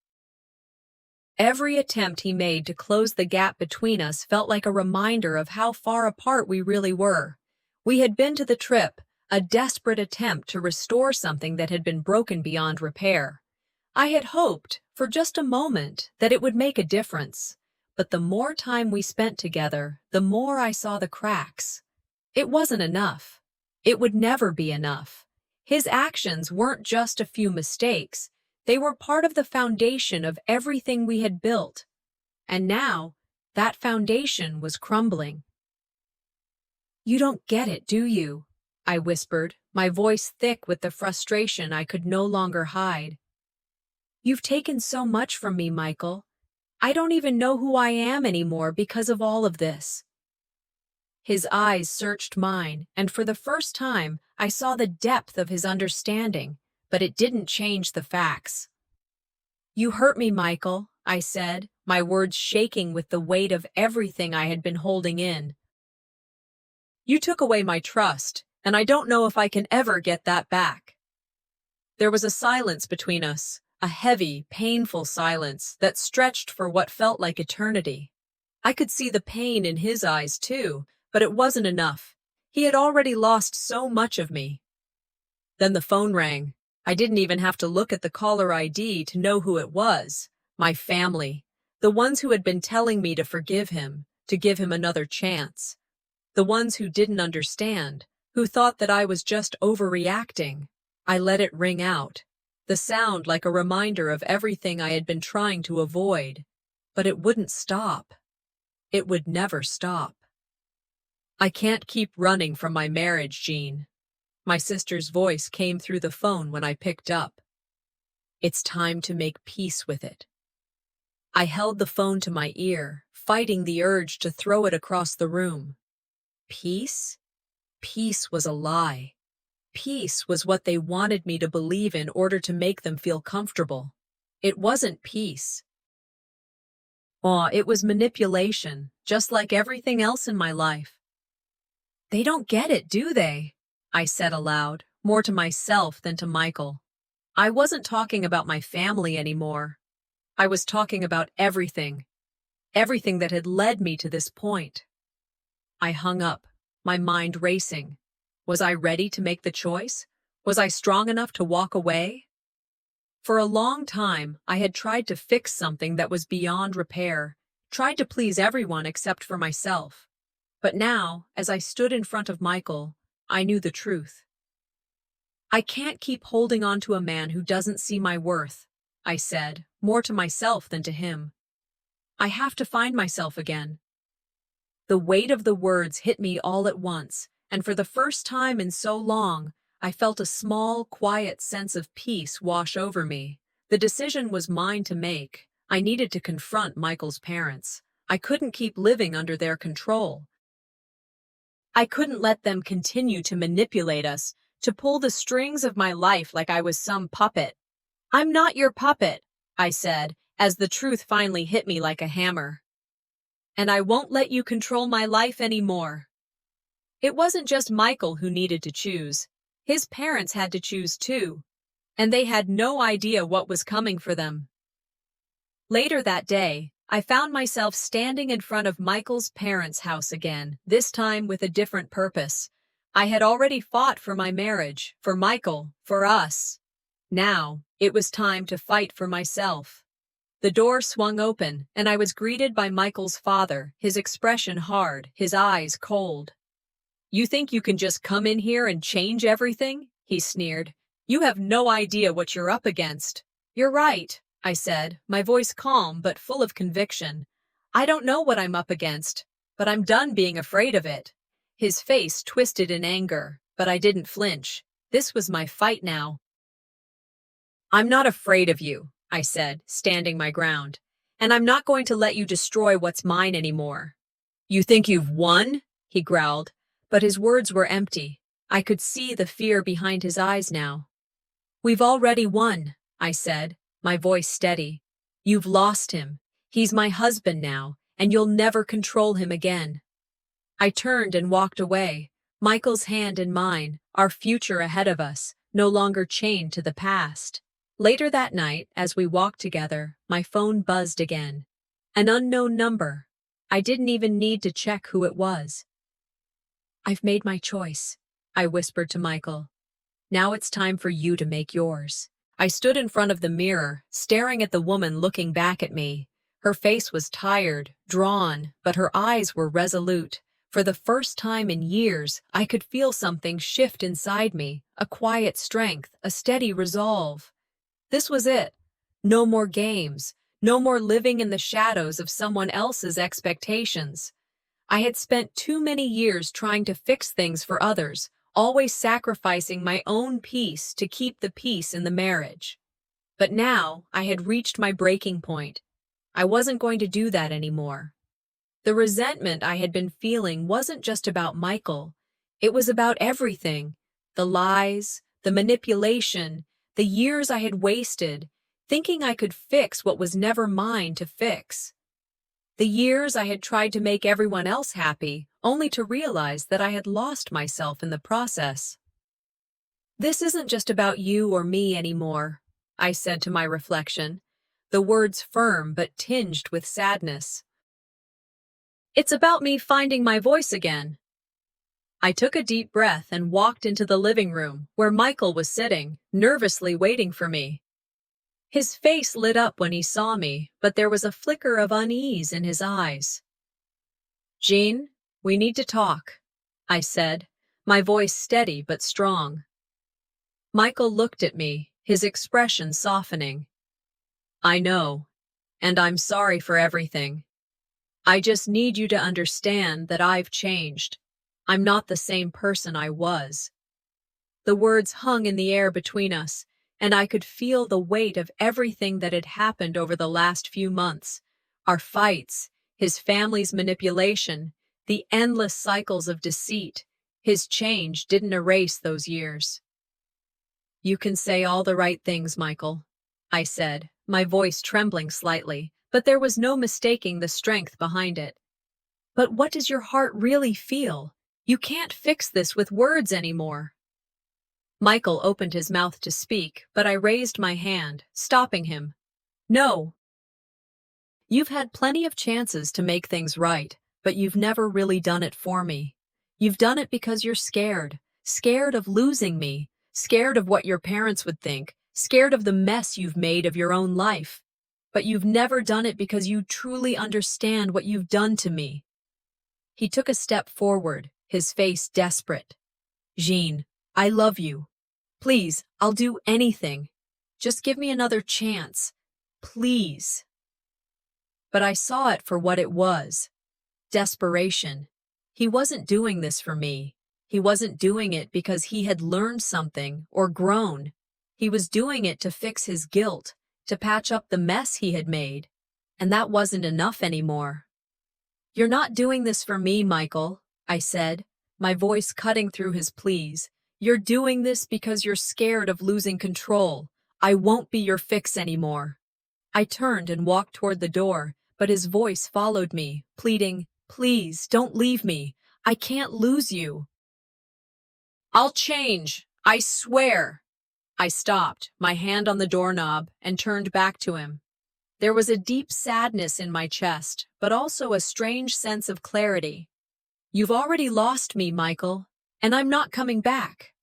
Every attempt he made to close the gap between us felt like a reminder of how far apart we really were. We had been to the trip, a desperate attempt to restore something that had been broken beyond repair. I had hoped, for just a moment, that it would make a difference. But the more time we spent together, the more I saw the cracks. It wasn't enough. It would never be enough. His actions weren't just a few mistakes. They were part of the foundation of everything we had built. And now, that foundation was crumbling. "You don't get it, do you?" I whispered, my voice thick with the frustration I could no longer hide. "You've taken so much from me, Michael. I don't even know who I am anymore because of all of this." His eyes searched mine, and for the first time, I saw the depth of his understanding, but it didn't change the facts. "You hurt me, Michael," I said, my words shaking with the weight of everything I had been holding in. "You took away my trust, and I don't know if I can ever get that back." There was a silence between us, a heavy, painful silence that stretched for what felt like eternity. I could see the pain in his eyes, too, but it wasn't enough. He had already lost so much of me. Then the phone rang. I didn't even have to look at the caller ID to know who it was. My family. The ones who had been telling me to forgive him, to give him another chance. The ones who didn't understand, who thought that I was just overreacting. I let it ring out, the sound like a reminder of everything I had been trying to avoid. But it wouldn't stop. It would never stop. "I can't keep running from my marriage, Jeanne." My sister's voice came through the phone when I picked up. "It's time to make peace with it." I held the phone to my ear, fighting the urge to throw it across the room. Peace? Peace was a lie. Peace was what they wanted me to believe in order to make them feel comfortable. It wasn't peace. It was manipulation, just like everything else in my life. "They don't get it, do they?" I said aloud, more to myself than to Michael. I wasn't talking about my family anymore. I was talking about everything. Everything that had led me to this point. I hung up, my mind racing. Was I ready to make the choice? Was I strong enough to walk away? For a long time, I had tried to fix something that was beyond repair, tried to please everyone except for myself. But now, as I stood in front of Michael, I knew the truth. "I can't keep holding on to a man who doesn't see my worth," I said, more to myself than to him. "I have to find myself again." The weight of the words hit me all at once, and for the first time in so long, I felt a small, quiet sense of peace wash over me. The decision was mine to make. I needed to confront Michael's parents. I couldn't keep living under their control. I couldn't let them continue to manipulate us, to pull the strings of my life like I was some puppet. "I'm not your puppet," I said, as the truth finally hit me like a hammer. "And I won't let you control my life anymore." It wasn't just Michael who needed to choose. His parents had to choose too, and they had no idea what was coming for them. Later that day, I found myself standing in front of Michael's parents' house again, this time with a different purpose. I had already fought for my marriage, for Michael, for us. Now, it was time to fight for myself. The door swung open, and I was greeted by Michael's father, his expression hard, his eyes cold. "You think you can just come in here and change everything?" he sneered. "You have no idea what you're up against." "You're right," I said, my voice calm but full of conviction. "I don't know what I'm up against, but I'm done being afraid of it." His face twisted in anger, but I didn't flinch. This was my fight now. "I'm not afraid of you," I said, standing my ground. "And I'm not going to let you destroy what's mine anymore." "You think you've won?" he growled, but his words were empty. I could see the fear behind his eyes now. "We've already won," I said, my voice steady. "You've lost him. He's my husband now, and you'll never control him again." I turned and walked away, Michael's hand in mine, our future ahead of us, no longer chained to the past. Later that night, as we walked together, my phone buzzed again. An unknown number. I didn't even need to check who it was. "I've made my choice," I whispered to Michael. "Now it's time for you to make yours." I stood in front of the mirror, staring at the woman looking back at me. Her face was tired, drawn, but her eyes were resolute. For the first time in years, I could feel something shift inside me, a quiet strength, a steady resolve. This was it. No more games, no more living in the shadows of someone else's expectations. I had spent too many years trying to fix things for others, always sacrificing my own peace to keep the peace in the marriage. But now I had reached my breaking point. I wasn't going to do that anymore. The resentment I had been feeling wasn't just about Michael. It was about everything. The lies, the manipulation, the years I had wasted, thinking I could fix what was never mine to fix. The years I had tried to make everyone else happy, only to realize that I had lost myself in the process. "This isn't just about you or me anymore," I said to my reflection, the words firm but tinged with sadness. "It's about me finding my voice again." I took a deep breath and walked into the living room, where Michael was sitting, nervously waiting for me. His face lit up when he saw me, but there was a flicker of unease in his eyes. "Jeanne, we need to talk," I said, my voice steady but strong. Michael looked at me, his expression softening. "I know, and I'm sorry for everything. I just need you to understand that I've changed. I'm not the same person I was." The words hung in the air between us, and I could feel the weight of everything that had happened over the last few months. Our fights, his family's manipulation, the endless cycles of deceit. His change didn't erase those years. "You can say all the right things, Michael," I said, my voice trembling slightly, but there was no mistaking the strength behind it. "But what does your heart really feel? You can't fix this with words anymore." Michael opened his mouth to speak, but I raised my hand, stopping him. "No. You've had plenty of chances to make things right, but you've never really done it for me. You've done it because you're scared, scared of losing me, scared of what your parents would think, scared of the mess you've made of your own life. But you've never done it because you truly understand what you've done to me." He took a step forward, his face desperate. "Jeanne, I love you. Please, I'll do anything. Just give me another chance. Please." But I saw it for what it was. Desperation. He wasn't doing this for me. He wasn't doing it because he had learned something or grown. He was doing it to fix his guilt, to patch up the mess he had made. And that wasn't enough anymore. "You're not doing this for me, Michael," I said, my voice cutting through his pleas. "You're doing this because you're scared of losing control. I won't be your fix anymore." I turned and walked toward the door, but his voice followed me, pleading, "Please, don't leave me. I can't lose you." "I'll change. I swear." I stopped, my hand on the doorknob, and turned back to him. There was a deep sadness in my chest, but also a strange sense of clarity. "You've already lost me, Michael, and I'm not coming back."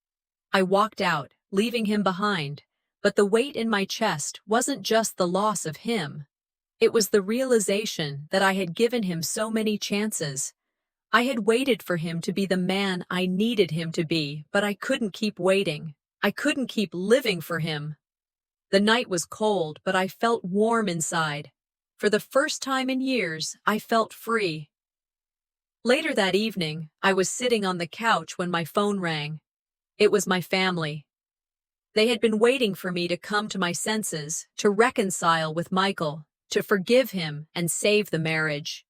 I walked out, leaving him behind, but the weight in my chest wasn't just the loss of him. It was the realization that I had given him so many chances. I had waited for him to be the man I needed him to be, but I couldn't keep waiting. I couldn't keep living for him. The night was cold, but I felt warm inside. For the first time in years, I felt free. Later that evening, I was sitting on the couch when my phone rang. It was my family. They had been waiting for me to come to my senses, to reconcile with Michael, to forgive him and save the marriage.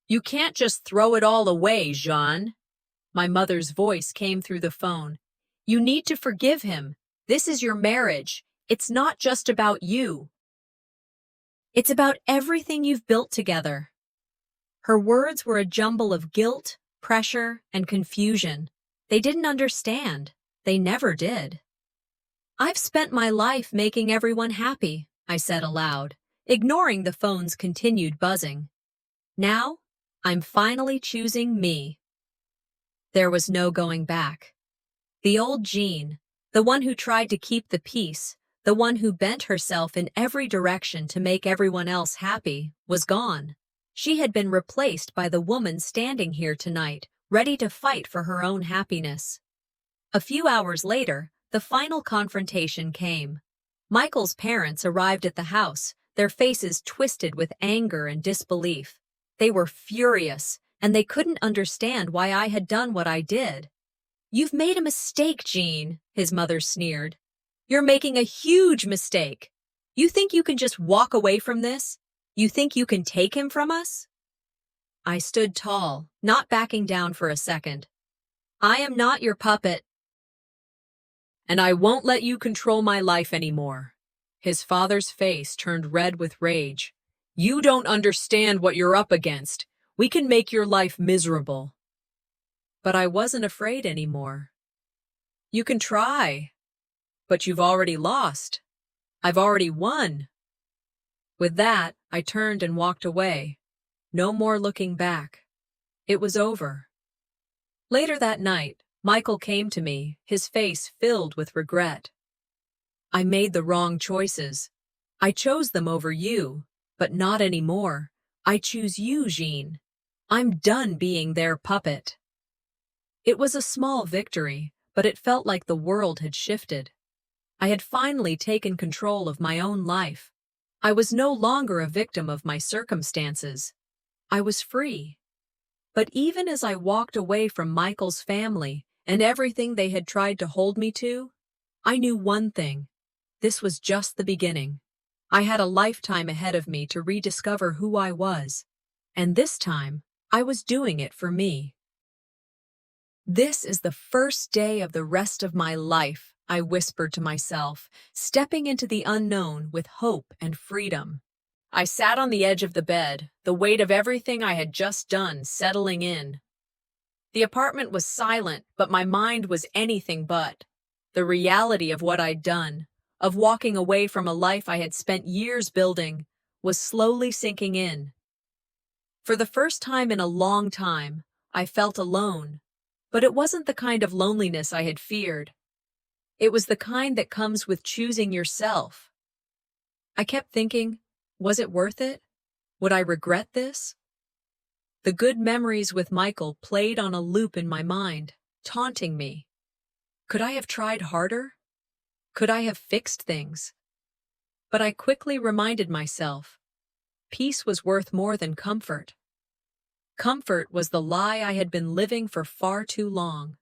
"You can't just throw it all away, Jeanne." My mother's voice came through the phone. "You need to forgive him. This is your marriage. It's not just about you. It's about everything you've built together." Her words were a jumble of guilt, pressure, and confusion. They didn't understand. They never did. "I've spent my life making everyone happy," I said aloud, ignoring the phone's continued buzzing. "Now, I'm finally choosing me." There was no going back. The old Jeanne, the one who tried to keep the peace, the one who bent herself in every direction to make everyone else happy, was gone. She had been replaced by the woman standing here tonight, ready to fight for her own happiness. A few hours later, the final confrontation came. Michael's parents arrived at the house, their faces twisted with anger and disbelief. They were furious, and they couldn't understand why I had done what I did. You've made a mistake, Jeanne, his mother sneered. You're making a huge mistake. You think you can just walk away from this? You think you can take him from us? I stood tall, not backing down for a second. I am not your puppet, and I won't let you control my life anymore. His father's face turned red with rage. You don't understand what you're up against. We can make your life miserable. But I wasn't afraid anymore. You can try, but you've already lost. I've already won. With that, I turned and walked away. No more looking back. It was over. Later that night, Michael came to me, his face filled with regret. I made the wrong choices. I chose them over you, but not anymore. I choose you, Jeanne. I'm done being their puppet. It was a small victory, but it felt like the world had shifted. I had finally taken control of my own life. I was no longer a victim of my circumstances. I was free. But even as I walked away from Michael's family and everything they had tried to hold me to, I knew one thing. This was just the beginning. I had a lifetime ahead of me to rediscover who I was. And this time, I was doing it for me. This is the first day of the rest of my life, I whispered to myself, stepping into the unknown with hope and freedom. I sat on the edge of the bed, the weight of everything I had just done settling in. The apartment was silent, but my mind was anything but. The reality of what I'd done, of walking away from a life I had spent years building, was slowly sinking in. For the first time in a long time, I felt alone, but it wasn't the kind of loneliness I had feared. It was the kind that comes with choosing yourself. I kept thinking, was it worth it? Would I regret this? The good memories with Michael played on a loop in my mind, taunting me. Could I have tried harder? Could I have fixed things? But I quickly reminded myself, peace was worth more than comfort. Comfort was the lie I had been living for far too long.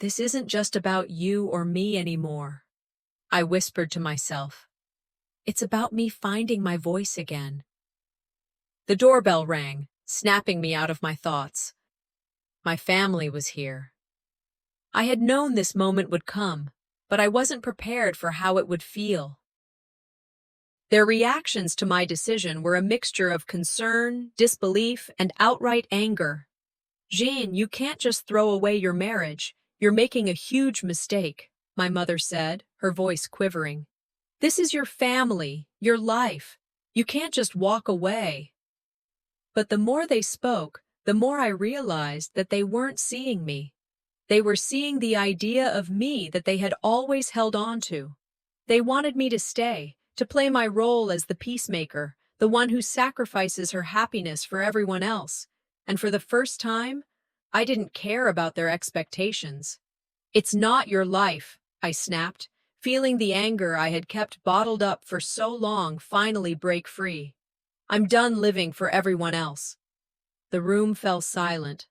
This isn't just about you or me anymore, I whispered to myself. It's about me finding my voice again. The doorbell rang, snapping me out of my thoughts. My family was here. I had known this moment would come, but I wasn't prepared for how it would feel. Their reactions to my decision were a mixture of concern, disbelief, and outright anger. Jeanne, you can't just throw away your marriage. You're making a huge mistake, my mother said, her voice quivering. This is your family, your life. You can't just walk away. But the more they spoke, the more I realized that they weren't seeing me. They were seeing the idea of me that they had always held on to. They wanted me to stay, to play my role as the peacemaker, the one who sacrifices her happiness for everyone else. And for the first time, I didn't care about their expectations. It's not your life, I snapped, feeling the anger I had kept bottled up for so long finally break free. I'm done living for everyone else. The room fell silent.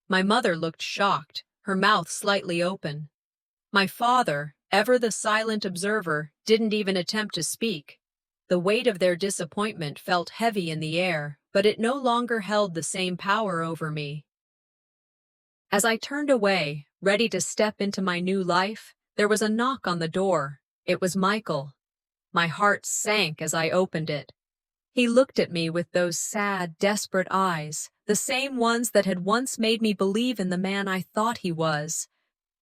My mother looked shocked, her mouth slightly open. My father, ever the silent observer, didn't even attempt to speak. The weight of their disappointment felt heavy in the air, but it no longer held the same power over me. As I turned away, ready to step into my new life, there was a knock on the door. It was Michael. My heart sank as I opened it. He looked at me with those sad, desperate eyes, the same ones that had once made me believe in the man I thought he was.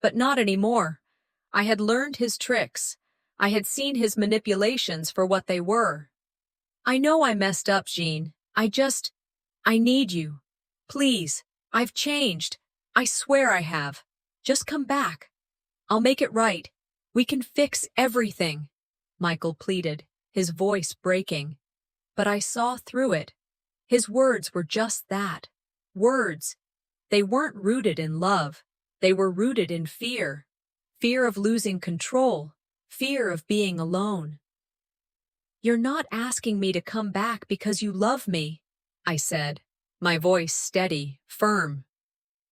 But not anymore. I had learned his tricks. I had seen his manipulations for what they were. I know I messed up, Jeanne. I need you. Please, I've changed. I swear I have. Just come back. I'll make it right. We can fix everything, Michael pleaded, his voice breaking. But I saw through it. His words were just that. Words. They weren't rooted in love. They were rooted in fear. Fear of losing control. Fear of being alone. You're not asking me to come back because you love me, I said, my voice steady, firm.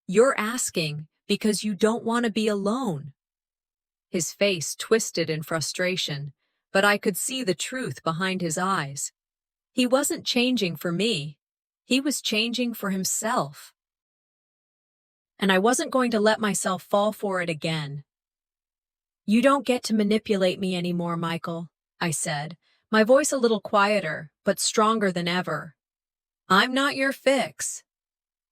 You're asking because you don't want to be alone." His face twisted in frustration, but I could see the truth behind his eyes. He wasn't changing for me. He was changing for himself. And I wasn't going to let myself fall for it again. "You don't get to manipulate me anymore, Michael," I said, my voice a little quieter, but stronger than ever. "I'm not your fix."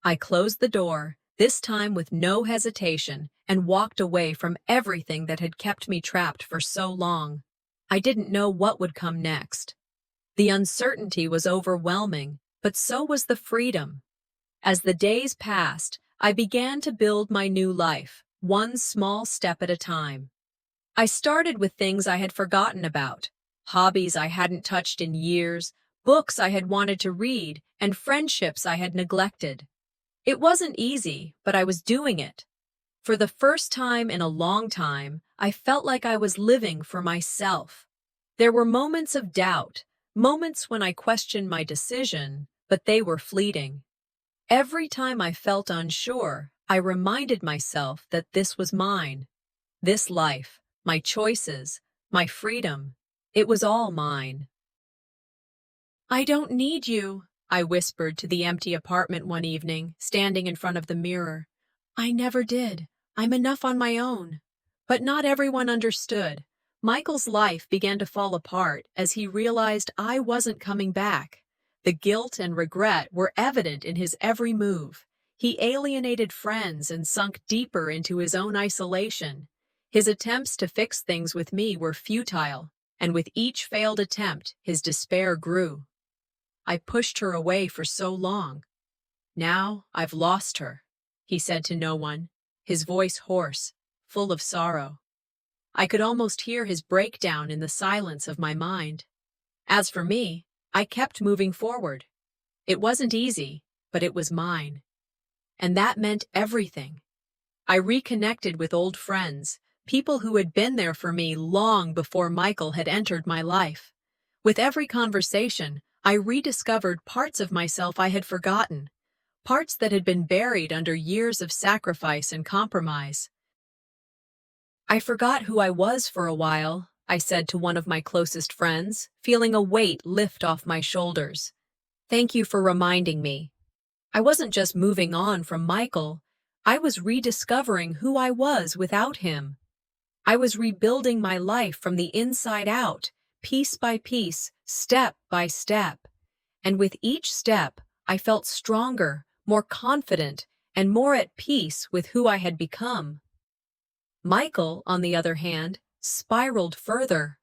I closed the door, this time with no hesitation, and walked away from everything that had kept me trapped for so long. I didn't know what would come next. The uncertainty was overwhelming, but so was the freedom. As the days passed, I began to build my new life, one small step at a time. I started with things I had forgotten about, hobbies I hadn't touched in years, books I had wanted to read, and friendships I had neglected. It wasn't easy, but I was doing it. For the first time in a long time, I felt like I was living for myself. There were moments of doubt, moments when I questioned my decision, but they were fleeting. Every time I felt unsure, I reminded myself that this was mine. This life, my choices, my freedom, it was all mine. "I don't need you," I whispered to the empty apartment one evening, standing in front of the mirror. "I never did. I'm enough on my own." But not everyone understood. Michael's life began to fall apart as he realized I wasn't coming back. The guilt and regret were evident in his every move. He alienated friends and sunk deeper into his own isolation. His attempts to fix things with me were futile, and with each failed attempt, his despair grew. I pushed her away for so long. "Now I've lost her," he said to no one, his voice hoarse, full of sorrow. I could almost hear his breakdown in the silence of my mind. As for me, I kept moving forward. It wasn't easy, but it was mine. And that meant everything. I reconnected with old friends, people who had been there for me long before Michael had entered my life. With every conversation, I rediscovered parts of myself I had forgotten, parts that had been buried under years of sacrifice and compromise. "I forgot who I was for a while," I said to one of my closest friends, feeling a weight lift off my shoulders. "Thank you for reminding me." I wasn't just moving on from Michael, I was rediscovering who I was without him. I was rebuilding my life from the inside out, piece by piece, step by step. And with each step, I felt stronger, more confident, and more at peace with who I had become. Michael, on the other hand, spiraled further.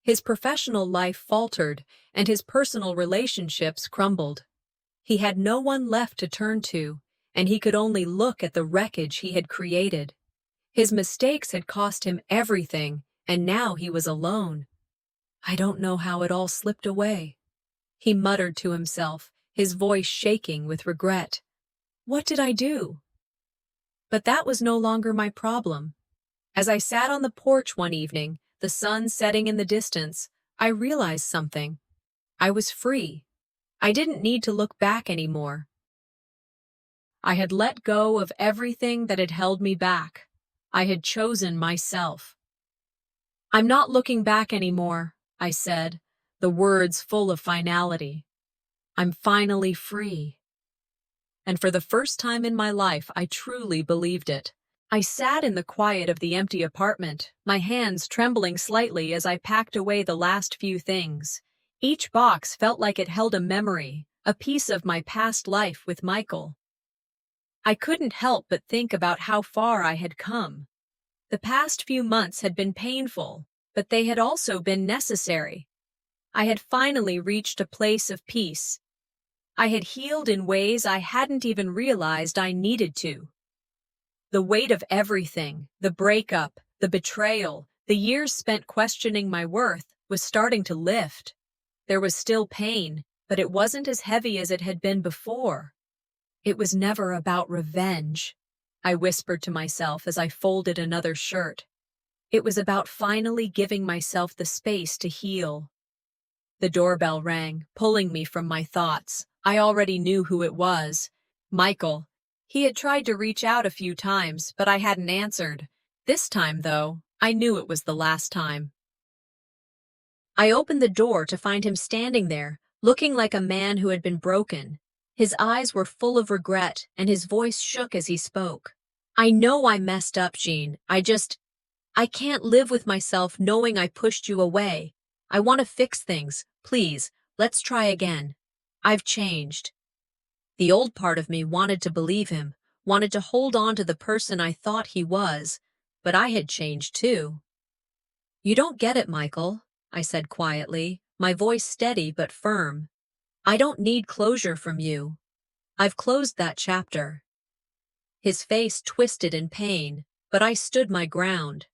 His professional life faltered, and his personal relationships crumbled. He had no one left to turn to, and he could only look at the wreckage he had created. His mistakes had cost him everything, and now he was alone. "I don't know how it all slipped away," he muttered to himself, his voice shaking with regret. "What did I do?" But that was no longer my problem. As I sat on the porch one evening, the sun setting in the distance, I realized something. I was free. I didn't need to look back anymore. I had let go of everything that had held me back. I had chosen myself. "I'm not looking back anymore," I said, the words full of finality. "I'm finally free." And for the first time in my life, I truly believed it. I sat in the quiet of the empty apartment, my hands trembling slightly as I packed away the last few things. Each box felt like it held a memory, a piece of my past life with Michael. I couldn't help but think about how far I had come. The past few months had been painful, but they had also been necessary. I had finally reached a place of peace. I had healed in ways I hadn't even realized I needed to. The weight of everything, the breakup, the betrayal, the years spent questioning my worth, was starting to lift. There was still pain, but it wasn't as heavy as it had been before. It was never about revenge, I whispered to myself as I folded another shirt. It was about finally giving myself the space to heal. The doorbell rang, pulling me from my thoughts. I already knew who it was. Michael. He had tried to reach out a few times, but I hadn't answered. This time, though, I knew it was the last time. I opened the door to find him standing there, looking like a man who had been broken. His eyes were full of regret, and his voice shook as he spoke. I know I messed up, Jeanne. I can't live with myself knowing I pushed you away. I want to fix things. Please, let's try again. I've changed. The old part of me wanted to believe him, wanted to hold on to the person I thought he was, but I had changed too. You don't get it, Michael, I said quietly, my voice steady but firm. I don't need closure from you. I've closed that chapter. His face twisted in pain, but I stood my ground.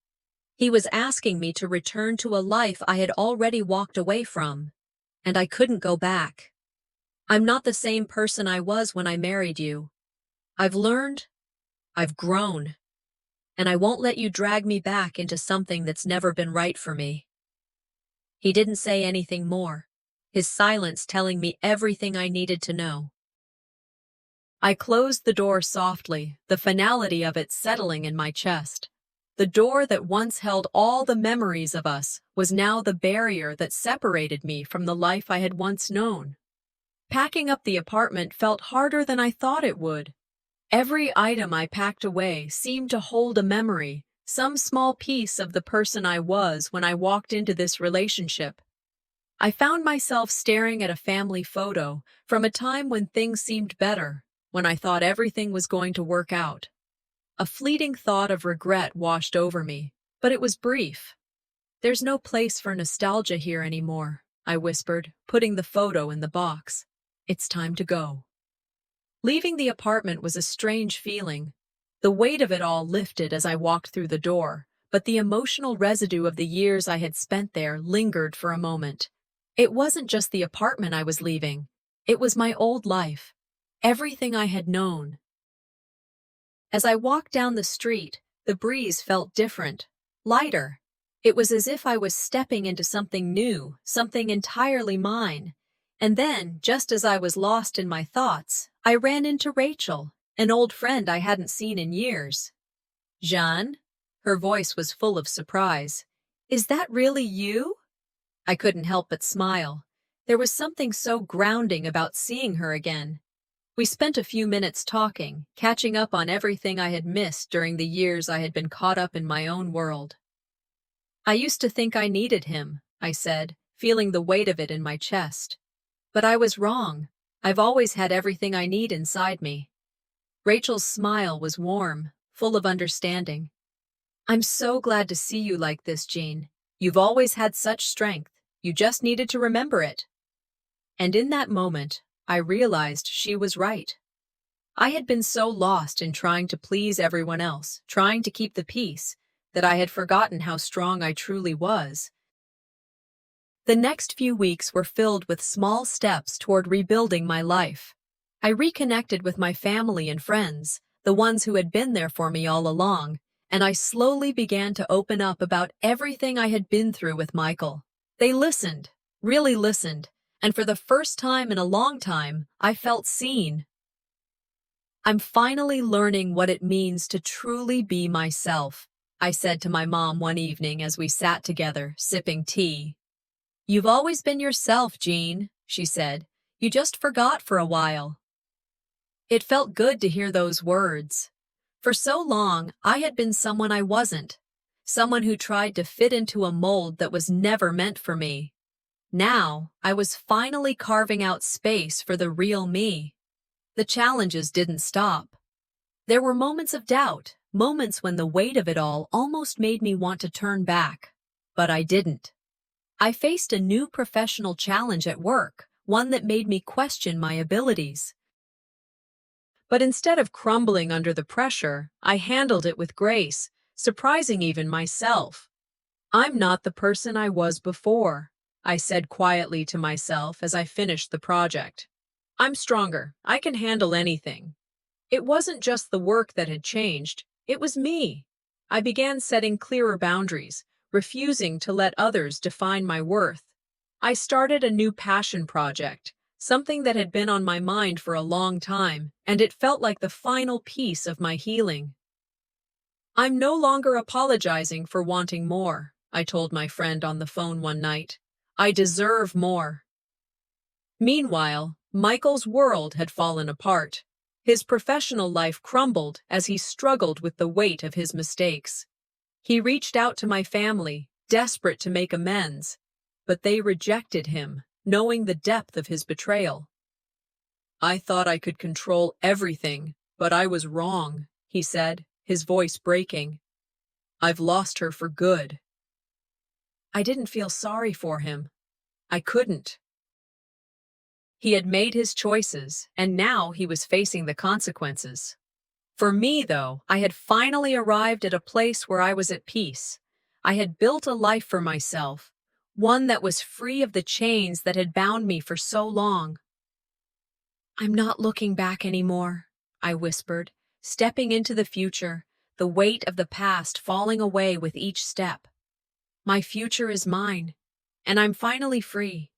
He was asking me to return to a life I had already walked away from, and I couldn't go back. I'm not the same person I was when I married you. I've learned, I've grown, and I won't let you drag me back into something that's never been right for me. He didn't say anything more, his silence telling me everything I needed to know. I closed the door softly, the finality of it settling in my chest. The door that once held all the memories of us was now the barrier that separated me from the life I had once known. Packing up the apartment felt harder than I thought it would. Every item I packed away seemed to hold a memory, some small piece of the person I was when I walked into this relationship. I found myself staring at a family photo from a time when things seemed better, when I thought everything was going to work out. A fleeting thought of regret washed over me, but it was brief. There's no place for nostalgia here anymore, I whispered, putting the photo in the box. It's time to go. Leaving the apartment was a strange feeling. The weight of it all lifted as I walked through the door, but the emotional residue of the years I had spent there lingered for a moment. It wasn't just the apartment I was leaving. It was my old life. Everything I had known. As I walked down the street, the breeze felt different, lighter. It was as if I was stepping into something new, something entirely mine. And then, just as I was lost in my thoughts, I ran into Rachel, an old friend I hadn't seen in years. Jeanne? Her voice was full of surprise. Is that really you? I couldn't help but smile. There was something so grounding about seeing her again. We spent a few minutes talking, catching up on everything I had missed during the years I had been caught up in my own world. I used to think I needed him, I said, feeling the weight of it in my chest. But I was wrong. I've always had everything I need inside me. Rachel's smile was warm, full of understanding. I'm so glad to see you like this, Jeanne. You've always had such strength. You just needed to remember it. And in that moment, I realized she was right. I had been so lost in trying to please everyone else, trying to keep the peace, that I had forgotten how strong I truly was. The next few weeks were filled with small steps toward rebuilding my life. I reconnected with my family and friends, the ones who had been there for me all along, and I slowly began to open up about everything I had been through with Michael. They listened, really listened, and for the first time in a long time, I felt seen. I'm finally learning what it means to truly be myself, I said to my mom one evening as we sat together, sipping tea. You've always been yourself, Jeanne, she said. You just forgot for a while. It felt good to hear those words. For so long, I had been someone I wasn't, someone who tried to fit into a mold that was never meant for me. Now, I was finally carving out space for the real me. The challenges didn't stop. There were moments of doubt, moments when the weight of it all almost made me want to turn back. But I didn't. I faced a new professional challenge at work, one that made me question my abilities. But instead of crumbling under the pressure, I handled it with grace, surprising even myself. I'm not the person I was before, I said quietly to myself as I finished the project. I'm stronger. I can handle anything. It wasn't just the work that had changed, it was me. I began setting clearer boundaries, refusing to let others define my worth. I started a new passion project, something that had been on my mind for a long time, and it felt like the final piece of my healing. I'm no longer apologizing for wanting more, I told my friend on the phone one night. I deserve more. Meanwhile, Michael's world had fallen apart. His professional life crumbled as he struggled with the weight of his mistakes. He reached out to my family, desperate to make amends, but they rejected him, knowing the depth of his betrayal. I thought I could control everything, but I was wrong, he said, his voice breaking. I've lost her for good. I didn't feel sorry for him. I couldn't. He had made his choices, and now he was facing the consequences. For me, though, I had finally arrived at a place where I was at peace. I had built a life for myself, one that was free of the chains that had bound me for so long. I'm not looking back anymore, I whispered, stepping into the future, the weight of the past falling away with each step. My future is mine, and I'm finally free.